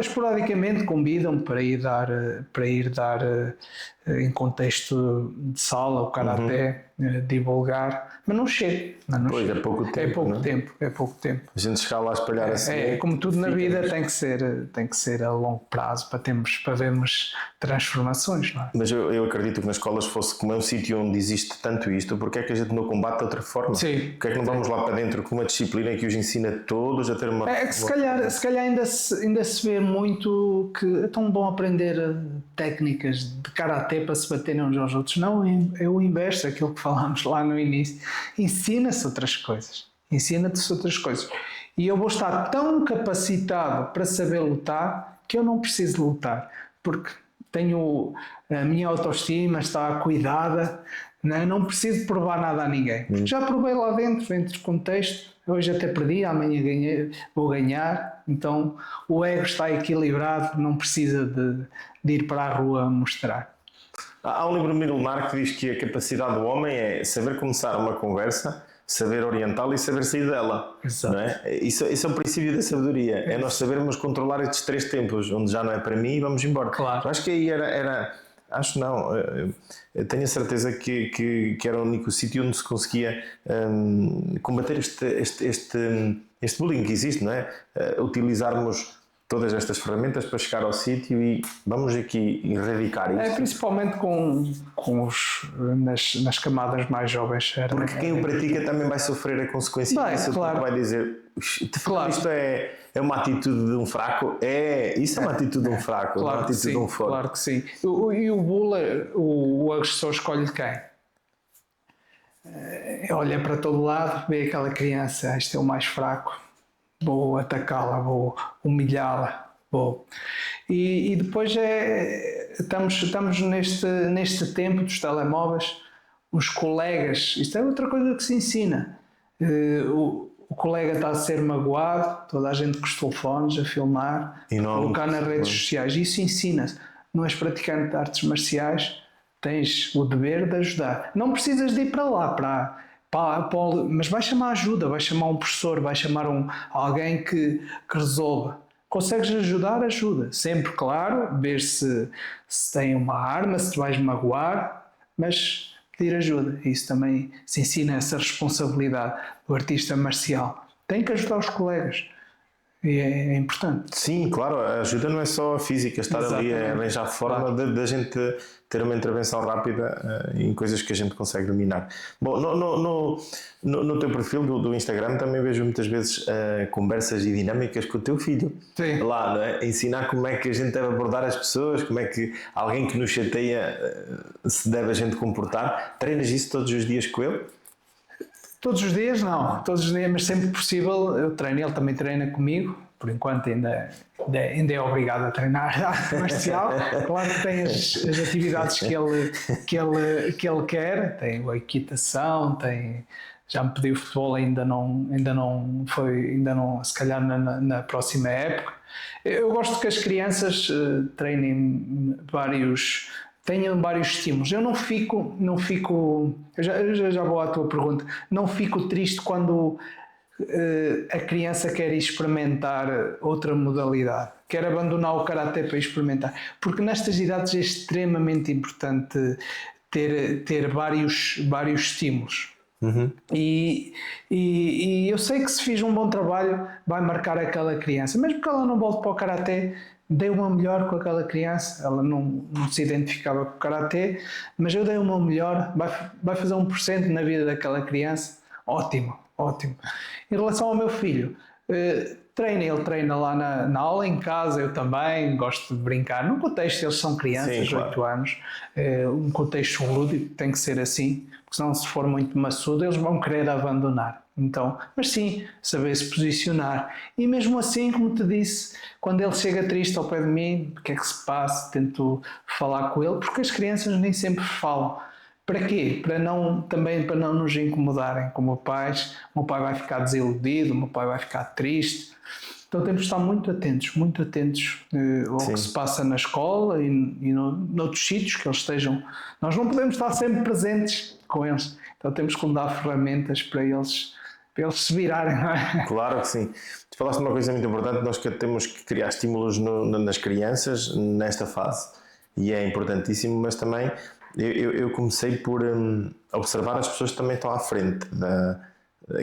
esporadicamente convidam-me para ir dar em contexto de sala o Karaté, divulgar, mas não chego.
Pois, é pouco tempo.
É pouco tempo.
A gente chegar lá a espalhar assim.
É como tudo na vida, tem que ser a longo prazo para vermos transformações, não é?
Mas eu acredito que nas escolas fosse como é um sítio onde existe tanto isto, porque é que a gente não combate de outra forma?
Sim.
Porque é que não vamos lá para dentro com uma disciplina que os ensina todos a ter uma...
É que se calhar ainda se vê muito que é tão bom aprender técnicas de Karaté para se baterem uns aos outros. Não, é o inverso, aquilo que falámos lá no início. Ensina-te outras coisas. E eu vou estar tão capacitado para saber lutar que eu não preciso lutar, porque a minha autoestima está cuidada, não preciso provar nada a ninguém. Já provei lá dentro do contexto, hoje até perdi, amanhã vou ganhar, então o ego está equilibrado, não precisa de ir para a rua mostrar.
Há um livro milenar que diz que a capacidade do homem é saber começar uma conversa, saber orientá-la e saber sair dela.
Exato.
Não é? Isso é o princípio da sabedoria. É nós sabermos controlar estes 3 tempos, onde já não é para mim e vamos embora.
Claro.
Acho que aí era acho não. Eu tenho a certeza que era o único sítio onde se conseguia combater este bullying que existe, não é? Utilizarmos todas estas ferramentas para chegar ao sítio e vamos aqui erradicar isto.
Principalmente nas camadas mais jovens.
Porque quem o pratica também vai sofrer a consequência disso,
claro.
Vai dizer,
claro.
Isto é uma atitude de um fraco. Isso é uma atitude de um fraco,
claro,
uma atitude de um forte.
Claro que sim. E o bullying, o agressor escolhe quem? Olha para todo lado, vê aquela criança, este é o mais fraco, vou atacá-la, vou humilhá-la. E depois estamos neste tempo dos telemóveis, os colegas, isto é outra coisa que se ensina. O colega está a ser magoado, toda a gente com os telefones a filmar, a colocar nas redes sociais. Isso ensina-se. Não és praticante de artes marciais, tens o dever de ajudar. Não precisas de ir para lá, mas vai chamar ajuda, vai chamar um professor, vai chamar alguém que resolva. Consegues ajudar, ajuda. Sempre, claro, ver se tem uma arma, se te vais magoar, mas pedir ajuda. Isso também se ensina, essa responsabilidade do artista marcial. Tem que ajudar os colegas. E é importante.
Sim, claro, a ajuda não é só a física, estar ali é arranjar forma da gente ter uma intervenção rápida em coisas que a gente consegue dominar. Bom, no teu perfil do Instagram também vejo muitas vezes conversas e dinâmicas com o teu filho.
Sim.
Lá, não é? Ensinar como é que a gente deve abordar as pessoas, como é que alguém que nos chateia se deve a gente comportar. Treinas isso todos os dias com ele?
Todos os dias não, todos os dias, mas sempre que possível eu treino. Ele também treina comigo, por enquanto ainda é obrigado a treinar arte marcial. Claro que tem as atividades que ele quer, tem a equitação, já me pediu futebol, ainda não foi, se calhar na próxima época. Eu gosto que as crianças treinem tenham vários estímulos. Eu não fico, eu já vou à tua pergunta, não fico triste quando a criança quer experimentar outra modalidade, quer abandonar o karaté para experimentar, porque nestas idades é extremamente importante ter vários estímulos.
Uhum.
E eu sei que se fiz um bom trabalho vai marcar aquela criança, mesmo que ela não volte para o karaté, dei o meu melhor com aquela criança. Ela não se identificava com o karaté, mas eu dei o meu melhor, vai fazer 1% na vida daquela criança. Ótimo. Em relação ao meu filho, ele treina lá na aula, em casa eu também gosto de brincar num contexto, eles são crianças,
Sim,
8 anos, um contexto lúdico, tem que ser assim, porque senão, se for muito maçudo, eles vão querer abandonar. Então, mas sim, saber se posicionar. E mesmo assim, como te disse, quando ele chega triste ao pé de mim, o que é que se passa? Tento falar com ele, porque as crianças nem sempre falam. Para quê? Para não nos incomodarem como pais. O meu pai vai ficar desiludido, o meu pai vai ficar triste. Então temos de estar muito atentos ao que se passa na escola e noutros sítios que eles estejam. Nós não podemos estar sempre presentes com eles. Então temos que dar ferramentas para eles se virarem, não é?
Claro que sim. Tu falaste de uma coisa muito importante, nós temos que criar estímulos nas crianças nesta fase. E é importantíssimo, mas também eu comecei por observar as pessoas que também estão à frente,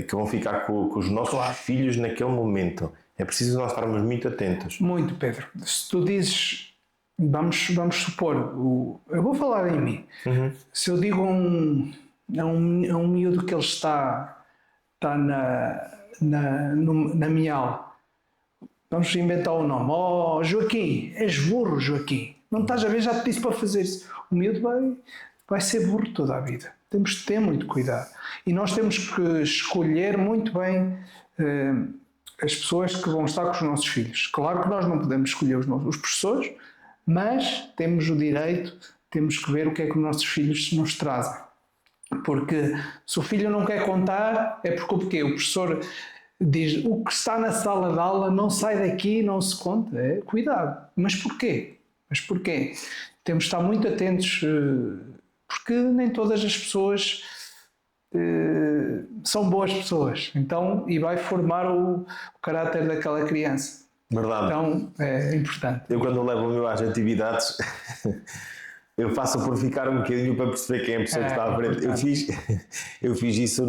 que vão ficar com os nossos filhos naquele momento. É preciso nós estarmos muito atentos.
Muito, Pedro. Se tu dizes, vamos supor, eu vou falar em mim.
Uhum.
Se eu digo a um miúdo que ele está na minha aula, vamos inventar o nome. Oh, Joaquim, és burro, Joaquim. Não estás a ver, já te disse para fazer isso. O miúdo vai ser burro toda a vida. Temos de ter muito cuidado. E nós temos que escolher muito bem as pessoas que vão estar com os nossos filhos. Claro que nós não podemos escolher os professores, mas temos o direito, temos que ver o que é que os nossos filhos nos trazem. Porque se o filho não quer contar, é porque o professor diz o que está na sala de aula não sai daqui, não se conta. Cuidado. Mas porquê? Temos de estar muito atentos, porque nem todas as pessoas são boas pessoas. Então, e vai formar o caráter daquela criança.
Verdade.
Então, é importante.
Eu, quando levo o meu às atividades, eu faço por ficar um bocadinho para perceber quem é a pessoa que está à frente. Eu fiz isso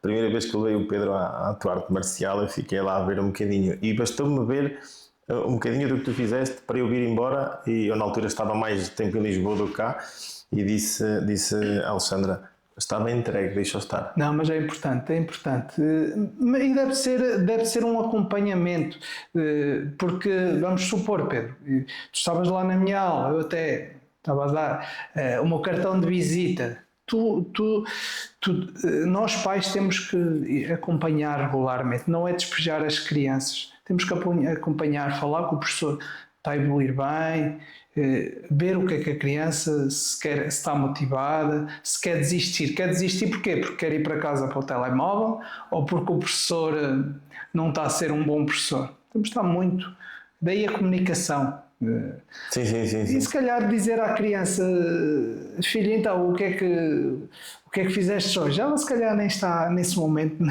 primeira vez que eu levei o Pedro à tua arte marcial, eu fiquei lá a ver um bocadinho. E bastou-me ver um bocadinho do que tu fizeste para eu vir embora, e eu na altura estava mais tempo em Lisboa do que cá, e disse Alexandra, está bem entregue, deixa-o estar.
Não, mas é importante. E deve ser um acompanhamento, porque, vamos supor, Pedro, tu estavas lá na minha aula, eu até estava a dar o meu cartão de visita. Nós pais temos que acompanhar regularmente, não é despejar as crianças. Temos que acompanhar, falar com o professor, está a evoluir bem, ver o que é que a criança se está motivada, se quer desistir. Quer desistir porquê? Porque quer ir para casa para o telemóvel ou porque o professor não está a ser um bom professor. Temos de estar muito. Daí a comunicação.
Sim.
E se calhar dizer à criança, filha, então o que é que fizeste hoje? Ela se calhar nem está nesse momento,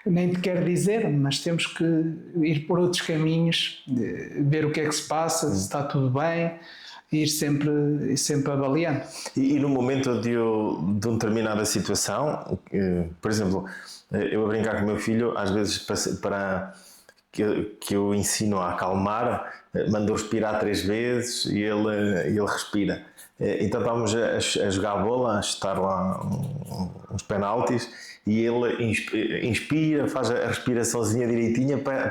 nem te quer dizer, mas temos que ir por outros caminhos, ver o que é que se passa, se está tudo bem, e ir sempre avaliando.
E no momento de uma determinada situação, por exemplo, eu a brincar com o meu filho, às vezes para que eu ensino a acalmar, mando respirar 3 vezes e ele respira. Então estávamos a jogar a bola, a chutar lá uns penaltis, e ele inspira, faz a respiraçãozinha direitinha para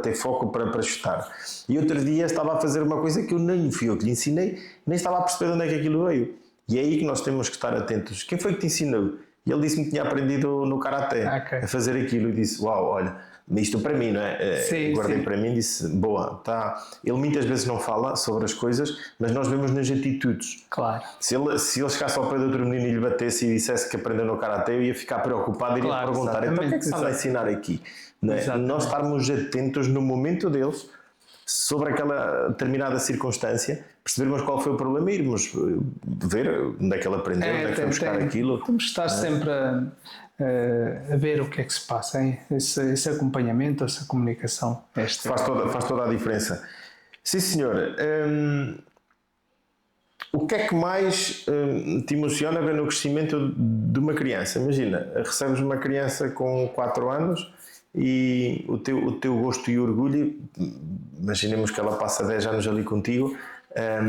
ter foco para chutar. E outro dia estava a fazer uma coisa que eu nem fui eu que lhe ensinei, nem estava a perceber de onde é que aquilo veio. E é aí que nós temos que estar atentos. Quem foi que te ensinou? e ele disse-me que tinha aprendido no Karaté a fazer aquilo, e disse, uau, olha, isto para mim, não é?
Sim,
guardei
sim.
para mim e disse, boa, tá. Ele muitas vezes não fala sobre as coisas, mas nós vemos nas atitudes.
Claro.
Se ele chegasse ao pé do outro menino e lhe batesse e dissesse que aprendeu no Karaté, eu ia ficar preocupado e iria perguntar, então o que é que se anda a ensinar aqui? Não é? Nós estarmos atentos no momento deles sobre aquela determinada circunstância, percebermos qual foi o problema e irmos ver onde é que ele aprendeu, onde é que foi buscar aquilo.
Temos de estar sempre a ver o que é que se passa, hein? Esse acompanhamento, essa comunicação.
Faz toda a diferença. Sim, senhor. O que é que mais te emociona ver no crescimento de uma criança? Imagina, recebes uma criança com 4 anos e o teu gosto e orgulho, imaginemos que ela passa 10 anos ali contigo, é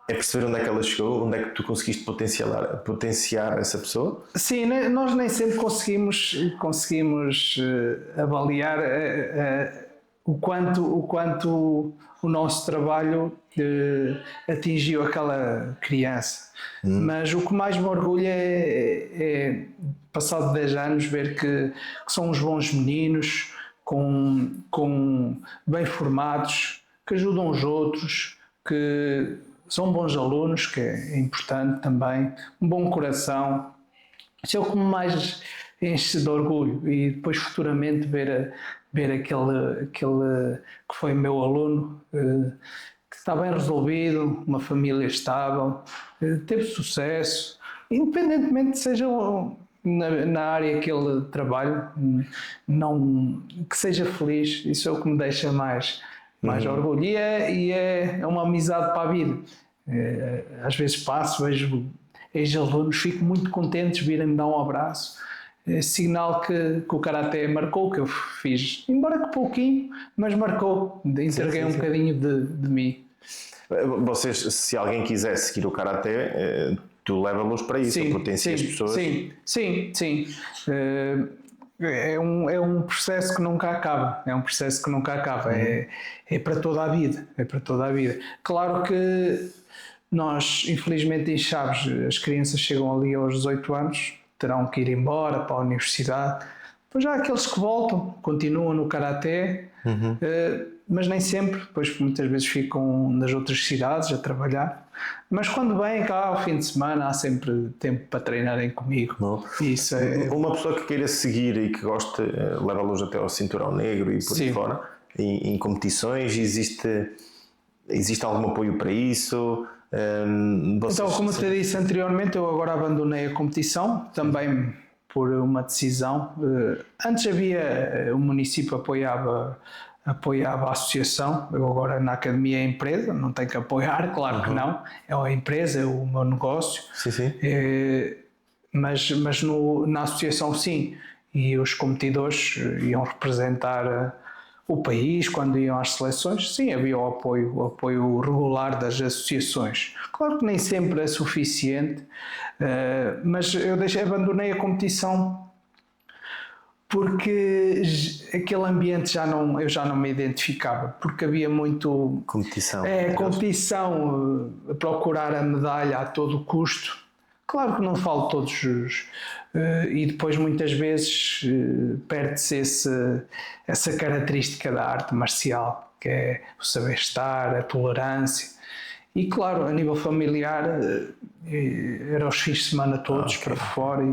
perceber onde é que ela chegou, onde é que tu conseguiste potenciar essa pessoa?
Sim, nós nem sempre conseguimos avaliar o quanto o nosso trabalho atingiu aquela criança. Mas o que mais me orgulha é passado 10 anos, ver que são uns bons meninos, bem formados, que ajudam os outros, que são bons alunos, que é importante também, um bom coração. Isso é o que me mais enche de orgulho, e depois futuramente ver aquele que foi meu aluno, que está bem resolvido, uma família estável, teve sucesso, independentemente seja na área que ele trabalha, que seja feliz. Isso é o que me deixa mais orgulho, e é uma amizade para a vida. Às vezes passo, vejo ex-alunos, fico muito contentes de virem-me dar um abraço. É sinal que o Karaté marcou, que eu fiz, embora que pouquinho, mas marcou, entreguei um bocadinho de mim.
Vocês, se alguém quiser seguir o Karaté, tu leva-los para isso, potencia as pessoas.
Sim. É um processo que nunca acaba, é para toda a vida, Claro que nós, infelizmente em Chaves, as crianças chegam ali aos 18 anos, terão que ir embora para a universidade, depois há aqueles que voltam, continuam no Karaté, mas nem sempre, pois muitas vezes ficam nas outras cidades a trabalhar, mas quando vêm cá ao fim de semana há sempre tempo para treinarem comigo. Isso
uma pessoa que queira seguir e que goste, leva-los até ao cinturão negro e por aí fora, em competições, existe algum apoio para isso?
Então, como te disse anteriormente, eu agora abandonei a competição, também por uma decisão. Antes o município apoiava a associação, eu agora na academia é empresa, não tenho que apoiar, claro que não, é a empresa, é o meu negócio.
Sim.
Mas na associação sim, e os competidores iam representar o país quando iam às seleções, sim, havia o apoio regular das associações. Claro que nem sempre é suficiente, mas eu abandonei a competição porque aquele ambiente eu já não me identificava, porque havia muito
competição,
a procurar a medalha a todo custo. Claro que não falo todos e depois muitas vezes perde-se essa característica da arte marcial, que é o saber estar, a tolerância. E claro, a nível familiar, era os fins de semana todos para fora,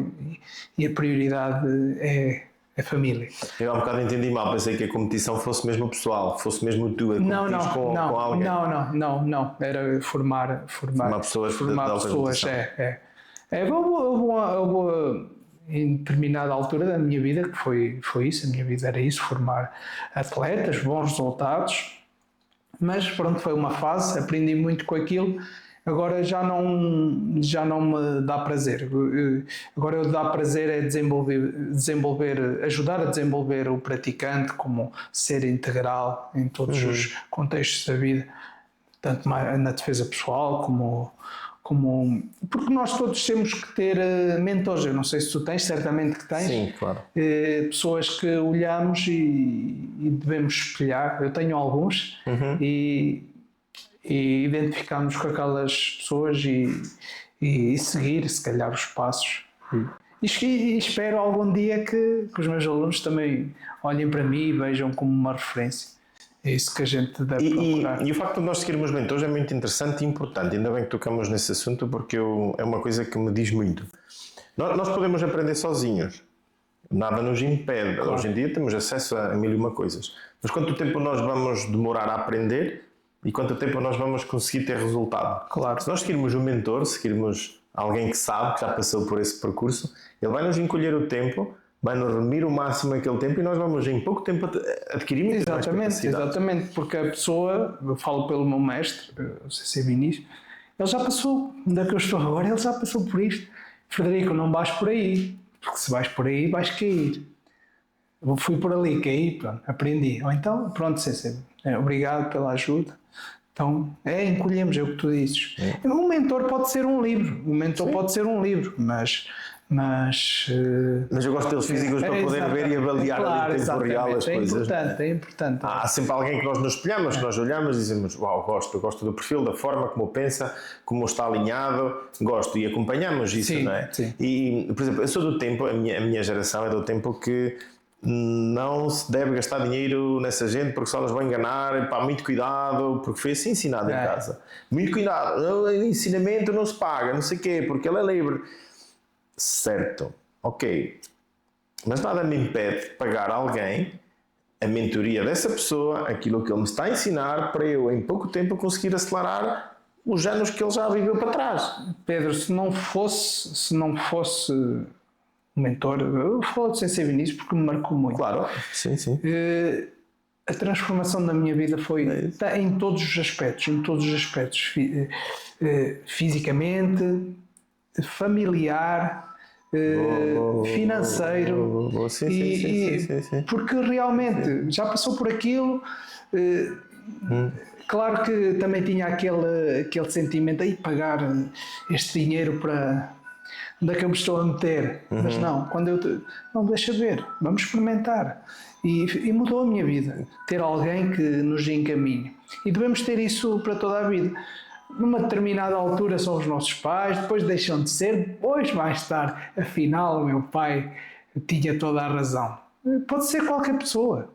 e a prioridade é a família.
Eu há um bocado entendi mal, pensei que a competição fosse mesmo pessoal, fosse mesmo tu a competir com alguém.
Não, era formar pessoas. Houve em determinada altura da minha vida que foi isso, a minha vida era isso, formar atletas, bons resultados, mas pronto, foi uma fase, aprendi muito com aquilo, agora já não me dá prazer, agora o dá prazer é desenvolver, ajudar a desenvolver o praticante como ser integral em todos os contextos da vida, tanto na defesa pessoal como porque nós todos temos que ter mentores. Eu não sei se tu tens, certamente que tens.
Sim, claro.
Pessoas que olhamos e devemos espelhar. Eu tenho alguns e identificarmos com aquelas pessoas e seguir, se calhar, os passos. E espero algum dia que os meus alunos também olhem para mim e vejam como uma referência. É isso que a gente deve procurar.
E o facto de nós seguirmos mentores é muito interessante e importante. Ainda bem que tocamos nesse assunto, porque é uma coisa que me diz muito. Nós podemos aprender sozinhos. Nada nos impede. Claro. Hoje em dia temos acesso a mil e uma coisas. Mas quanto tempo nós vamos demorar a aprender e quanto tempo nós vamos conseguir ter resultado?
Claro.
Se nós seguirmos um mentor, seguirmos alguém que sabe, que já passou por esse percurso, ele vai nos encolher o tempo, vai nos remir o máximo aquele tempo e nós vamos em pouco tempo adquirir muito mais capacidade.
Exatamente, porque a pessoa, eu falo pelo meu mestre, o CC Vinícius, ele já passou, onde é que eu estou agora, ele já passou por isto. Frederico, não vais por aí, porque se vais por aí vais cair. Eu fui por ali, caí, pronto, aprendi. Ou então, pronto, CC, obrigado pela ajuda. Então, encolhemos, é o que tu dizes. Um mentor pode ser um livro, mas
eu gosto deles físicos para poder ver e avaliar ali em tempo real as coisas.
É importante.
Há sempre alguém que nós nos espelhamos, que nós olhamos e dizemos, uau, gosto do perfil, da forma como pensa, como está alinhado, gosto, e acompanhamos isso,
sim,
não é?
Sim.
E, por exemplo, eu sou do tempo, a minha geração é do tempo que não se deve gastar dinheiro nessa gente porque só nos vão enganar, pá, muito cuidado, porque foi assim ensinado em casa. Muito cuidado, o ensinamento não se paga, não sei o quê, porque ele é livre. Certo, ok, mas nada me impede de pagar a alguém a mentoria dessa pessoa, aquilo que ele me está a ensinar, para eu em pouco tempo conseguir acelerar os anos que ele já viveu para trás.
Pedro, se não fosse um mentor, eu falo de CC Vinícius porque me marcou muito.
Claro, sim.
A transformação da minha vida foi em todos os aspectos, fisicamente, familiar, financeiro,
sim.
Porque realmente já passou por aquilo. Claro que também tinha aquele sentimento aí pagar este dinheiro para onde é que eu me estou a meter, mas não, não, deixa ver, vamos experimentar. E mudou a minha vida, ter alguém que nos encaminhe. E devemos ter isso para toda a vida. Numa determinada altura são os nossos pais, depois deixam de ser, depois mais tarde, afinal o meu pai tinha toda a razão. Pode ser qualquer pessoa.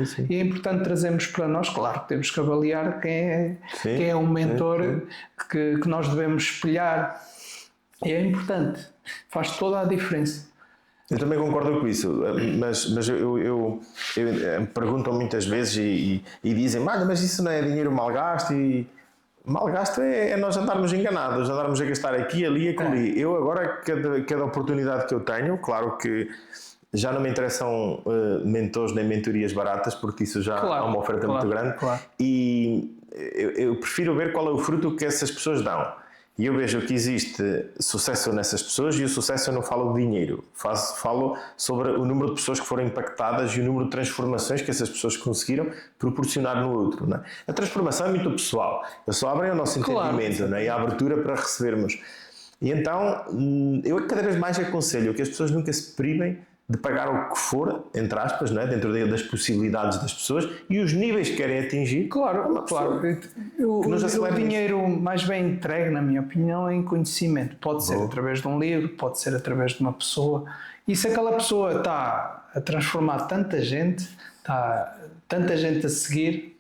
Sim.
E é importante trazermos para nós, claro, temos que avaliar quem é um mentor que nós devemos espelhar. E é importante, faz toda a diferença.
Eu também concordo com isso, mas eu perguntam muitas vezes e dizem, mas isso não é dinheiro mal gasto, e mal gasto é nós andarmos enganados, andarmos a gastar aqui, ali e acolhi. Eu agora, cada oportunidade que eu tenho, claro que já não me interessam mentores nem mentorias baratas, porque isso já é uma oferta muito grande, e eu prefiro ver qual é o fruto que essas pessoas dão. E eu vejo que existe sucesso nessas pessoas, e o sucesso eu não falo de dinheiro, falo sobre o número de pessoas que foram impactadas e o número de transformações que essas pessoas conseguiram proporcionar no outro. Não é? A transformação é muito pessoal, eles só abrem o nosso entendimento, não é? E a abertura para recebermos. E então, eu cada vez mais aconselho que as pessoas nunca se privem de pagar o que for, entre aspas, não é? Dentro das possibilidades das pessoas e os níveis que querem atingir.
Claro. O dinheiro mais bem entregue, na minha opinião, é em conhecimento. Pode ser através de um livro, pode ser através de uma pessoa. E se aquela pessoa está a transformar tanta gente, está tanta gente a seguir,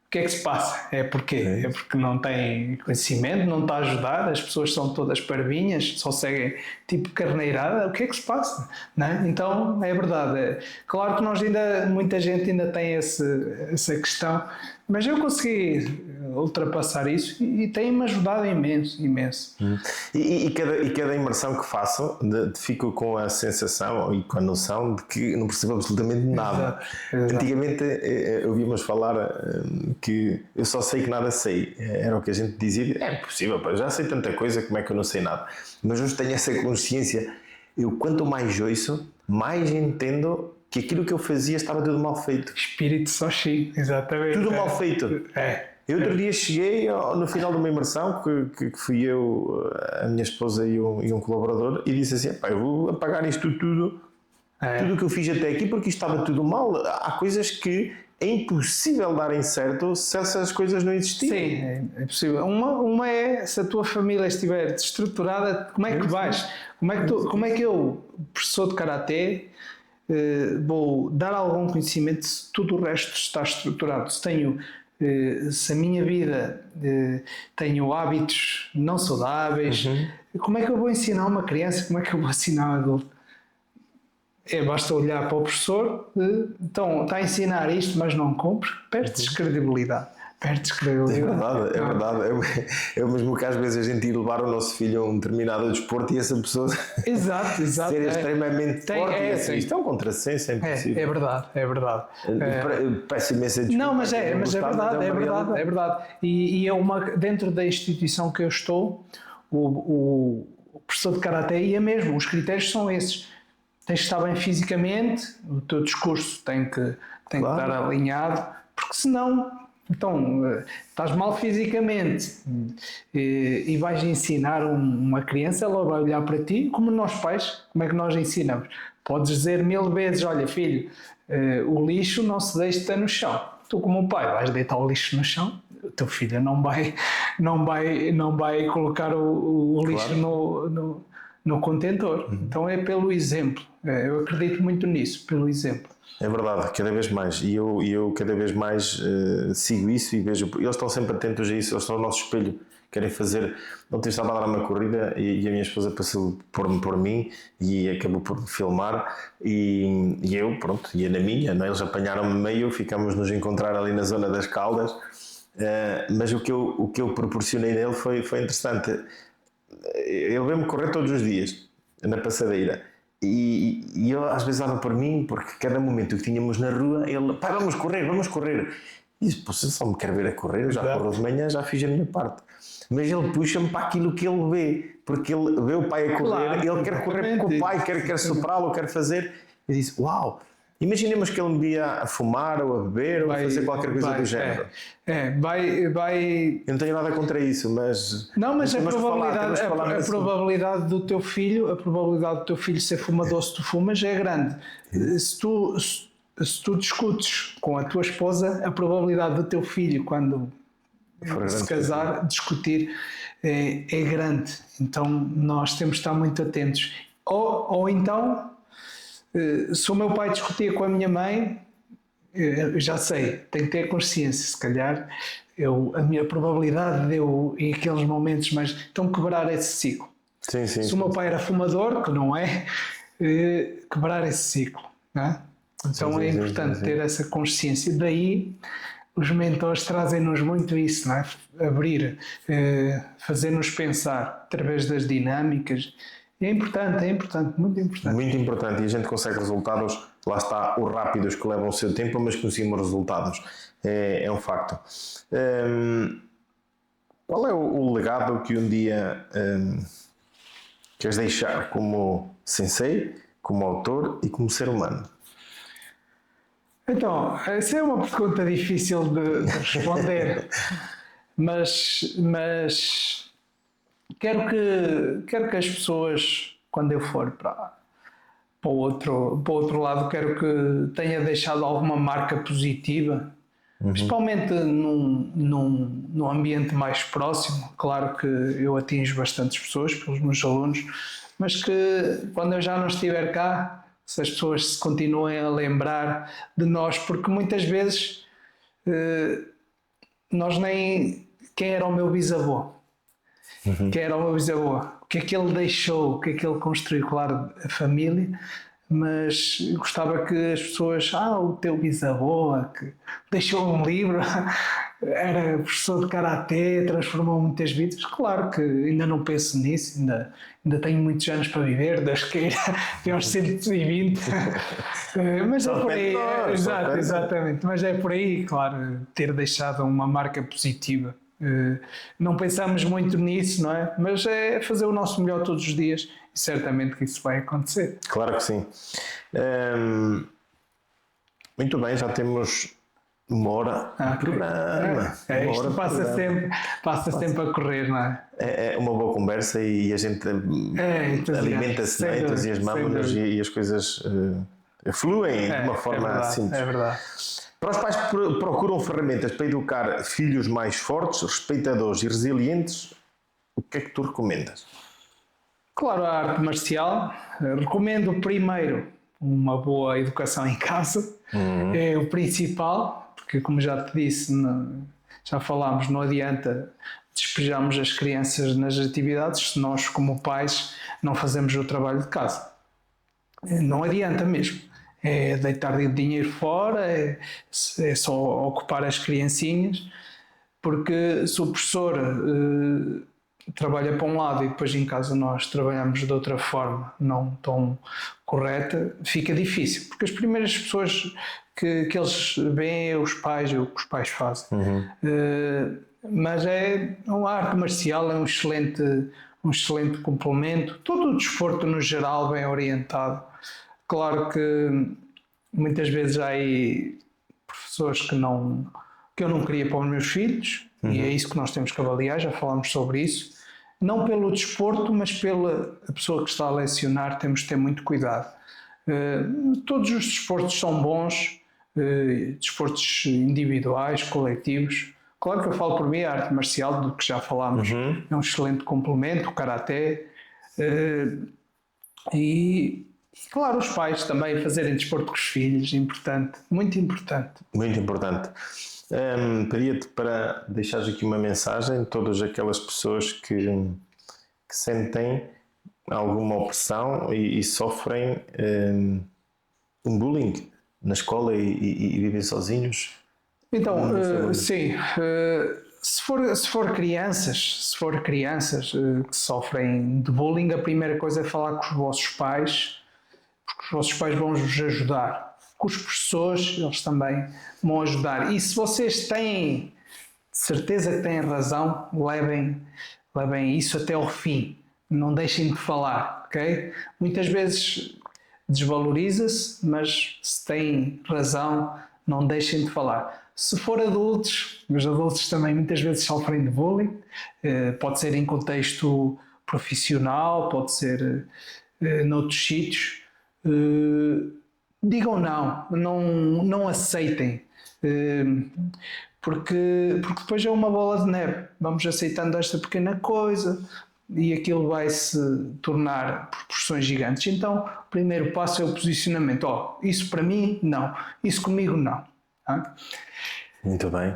o que é que se passa? É porque não tem conhecimento, não está a ajudar, as pessoas são todas parvinhas, só seguem tipo carneirada, o que é que se passa? Não é? Então, é verdade. Claro que muita gente ainda tem essa questão, mas eu consegui ultrapassar isso e tem-me ajudado imenso.
E cada imersão que faço, fico com a sensação e com a noção de que não percebo absolutamente nada. Exato. Antigamente ouvíamos falar que eu só sei que nada sei. Era o que a gente dizia. É impossível, eu já sei tanta coisa, como é que eu não sei nada? Mas hoje tenho essa consciência. Eu quanto mais ouço, mais entendo que aquilo que eu fazia estava tudo mal feito.
Espírito Soshi, exatamente.
Tudo mal feito. Eu outro dia cheguei no final de uma imersão que fui eu, a minha esposa e um colaborador, e disse assim, eu vou apagar isto tudo o que eu fiz até aqui, porque isto estava tudo mal. Há coisas que é impossível darem certo se essas coisas não existirem.
Sim, é possível. Uma é, se a tua família estiver desestruturada, como é que vais? Como é que eu, professor de Karaté, vou dar algum conhecimento se tudo o resto está estruturado? Se a minha vida tenho hábitos não saudáveis, como é que eu vou ensinar uma criança? Como é que eu vou ensinar um adulto? Basta olhar para o professor, então está a ensinar isto, mas não cumpre, perdes credibilidade. Perdes credibilidade.
É verdade. É o mesmo que às vezes a gente ir levar o nosso filho a um determinado desporto e essa pessoa
exato,
ser extremamente forte e assim, isto é um contrassenso, é impossível.
É verdade.
Peço imensa desculpa.
Não, mas é verdade. E dentro da instituição que eu estou, o professor de Karaté ia mesmo, os critérios são esses. Tens que estar bem fisicamente, o teu discurso tem que estar alinhado, porque senão, então, estás mal fisicamente e vais ensinar uma criança, ela vai olhar para ti, como nós pais, como é que nós ensinamos? Podes dizer 1000 vezes, olha filho, o lixo não se deita no chão. Tu como pai vais deitar o lixo no chão, o teu filho não vai colocar o lixo no contentor. Então é pelo exemplo. Eu acredito muito nisso, pelo exemplo.
É verdade, cada vez mais. E eu cada vez mais sigo isso e vejo. Eles estão sempre atentos a isso, eles estão ao nosso espelho. Querem fazer. Ontem estava a dar uma corrida e a minha esposa passou por mim e acabou por me filmar. E eu, pronto, ia na minha. Não é? Eles apanharam-me no meio, ficámos nos encontrar ali na zona das Caldas. Mas o que eu proporcionei nele foi interessante. Ele veio-me correr todos os dias na passadeira e eu às vezes dava por mim porque cada momento que tínhamos na rua ele, pai, vamos correr e disse, você só me quer ver a correr, eu já corro de manhã, já fiz a minha parte, mas ele puxa-me para aquilo que ele vê, porque ele vê o pai a correr, ele quer correr com o pai, quer superá-lo, quer fazer. Eu disse, uau, imaginemos que ele me via a fumar ou a beber ou a fazer qualquer coisa do género.
Vai.
Eu não tenho nada contra isso, mas.
Não, mas a
probabilidade
do teu filho, a probabilidade do teu filho ser fumador se tu fumas é grande. Se tu discutes com a tua esposa, a probabilidade do teu filho, quando se casar, discutir é grande. Então nós temos de estar muito atentos. Ou então. Se o meu pai discutia com a minha mãe, eu já sei, tenho que ter consciência, se calhar a minha probabilidade de eu, em aqueles momentos, mas então quebrar esse ciclo.
Sim.
Se o meu pai era fumador, que não é, quebrar esse ciclo. Não é? Então é importante ter essa consciência. Daí os mentores trazem-nos muito isso, não é? Abrir, fazer-nos pensar através das dinâmicas. É importante, muito importante.
Muito importante, e a gente consegue resultados, lá está, os rápidos que levam o seu tempo, mas conseguimos resultados, é um facto. Qual é o legado que um dia queres deixar como sensei, como autor e como ser humano?
Então, essa é uma pergunta difícil de responder, mas quero que as pessoas, quando eu for para o outro lado, quero que tenha deixado alguma marca positiva, principalmente num ambiente mais próximo. Claro que eu atinjo bastantes pessoas pelos meus alunos, mas que quando eu já não estiver cá, se as pessoas se continuem a lembrar de nós, porque muitas vezes nós nem... Quem era o meu bisavô? Que era o meu bisavô, o que é que ele deixou, o que é que ele construiu, claro, a família, mas gostava que as pessoas, o teu bisavô que deixou um livro, era professor de Karaté, transformou muitas vidas. Claro que ainda não penso nisso, ainda tenho muitos anos para viver, Deus queira, até aos 120, mas é por aí, exatamente, mas é por aí, claro, ter deixado uma marca positiva. Não pensamos muito nisso, não é? Mas é fazer o nosso melhor todos os dias e certamente que isso vai acontecer.
Claro que sim. Muito bem, já temos uma hora de programa.
Isto passa sempre a correr, não é?
É uma boa conversa e a gente alimenta-se, entusiasmamos-nos e as coisas fluem de uma forma simples.
É verdade.
Para os pais que procuram ferramentas para educar filhos mais fortes, respeitadores e resilientes, o que é que tu recomendas?
Claro, a arte marcial. Recomendo primeiro uma boa educação em casa, é o principal, porque como já te disse, já falámos, não adianta despejarmos as crianças nas atividades se nós, como pais, não fazemos o trabalho de casa. Não adianta mesmo. É deitar dinheiro fora, é só ocupar as criancinhas, porque se o professor trabalha para um lado e depois em casa nós trabalhamos de outra forma, não tão correta, fica difícil, porque as primeiras pessoas que eles veem é os pais, é o que os pais fazem. Mas é uma arte marcial, é um excelente complemento, todo o desporto no geral bem orientado. Claro que muitas vezes há aí professores que eu não queria para os meus filhos, e é isso que nós temos que avaliar, já falámos sobre isso. Não pelo desporto, mas pela pessoa que está a lecionar, temos de ter muito cuidado. Todos os desportos são bons, desportos individuais, coletivos. Claro que eu falo por mim, a arte marcial, do que já falámos, é um excelente complemento, o karaté. E claro, os pais também fazerem desporto com os filhos, importante, muito importante.
Muito importante. Pedia-te para deixares aqui uma mensagem a todas aquelas pessoas que sentem alguma opressão e sofrem um bullying na escola e vivem sozinhos.
Então, sim, se for crianças que sofrem de bullying, a primeira coisa é falar com os vossos pais, porque os vossos pais vão-vos ajudar. Com os professores, eles também vão ajudar. E se vocês têm certeza que têm razão, levem isso até ao fim. Não deixem de falar, ok? Muitas vezes desvaloriza-se, mas se têm razão, não deixem de falar. Se for adultos, os adultos também muitas vezes sofrem de bullying, pode ser em contexto profissional, pode ser noutros sítios. Digam não aceitem, porque depois é uma bola de neve. Vamos aceitando esta pequena coisa e aquilo vai se tornar proporções gigantes. Então, o primeiro passo é o posicionamento. Isso para mim, não. Isso comigo, não.
Muito bem.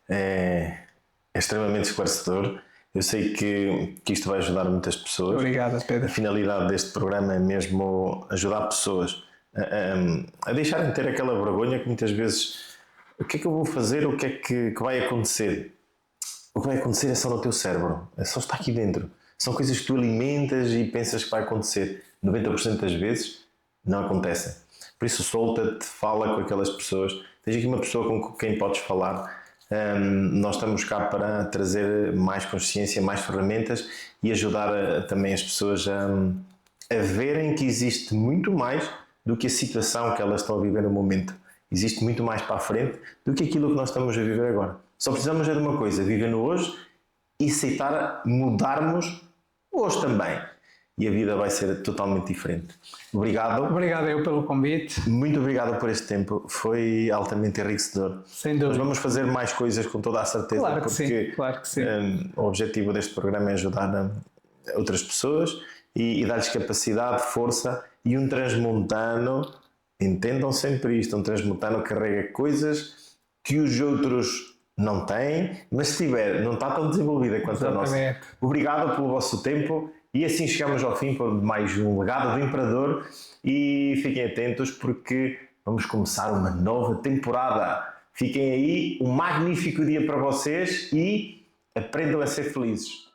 É extremamente esclarecedor. Eu sei que isto vai ajudar muitas pessoas.
Obrigado, Pedro.
A finalidade deste programa é mesmo ajudar pessoas a deixarem de ter aquela vergonha que muitas vezes, o que é que eu vou fazer, o que é que vai acontecer? O que vai acontecer é só no teu cérebro, é só estar aqui dentro. São coisas que tu alimentas e pensas que vai acontecer. 90% das vezes não acontecem. Por isso solta-te, fala com aquelas pessoas. Tens aqui uma pessoa com quem podes falar. Nós estamos cá para trazer mais consciência, mais ferramentas e ajudar também as pessoas a verem que existe muito mais do que a situação que elas estão a viver no momento. Existe muito mais para a frente do que aquilo que nós estamos a viver agora. Só precisamos de uma coisa, viver no hoje e aceitar mudarmos hoje também. E a vida vai ser totalmente diferente. Obrigado.
Obrigado eu pelo convite.
Muito obrigado por este tempo. Foi altamente enriquecedor.
Sem dúvida.
Nós vamos fazer mais coisas com toda a certeza.
Claro que
porque
sim, claro que sim.
O objetivo deste programa é ajudar outras pessoas e dar-lhes capacidade, força e um transmontano. Entendam sempre isto. Um transmontano carrega coisas que os outros não têm, mas se tiver, não está tão desenvolvida quanto a nossa. Obrigado pelo vosso tempo. E assim chegamos ao fim para mais um Legado do Imperador e fiquem atentos porque vamos começar uma nova temporada. Fiquem aí, um magnífico dia para vocês e aprendam a ser felizes.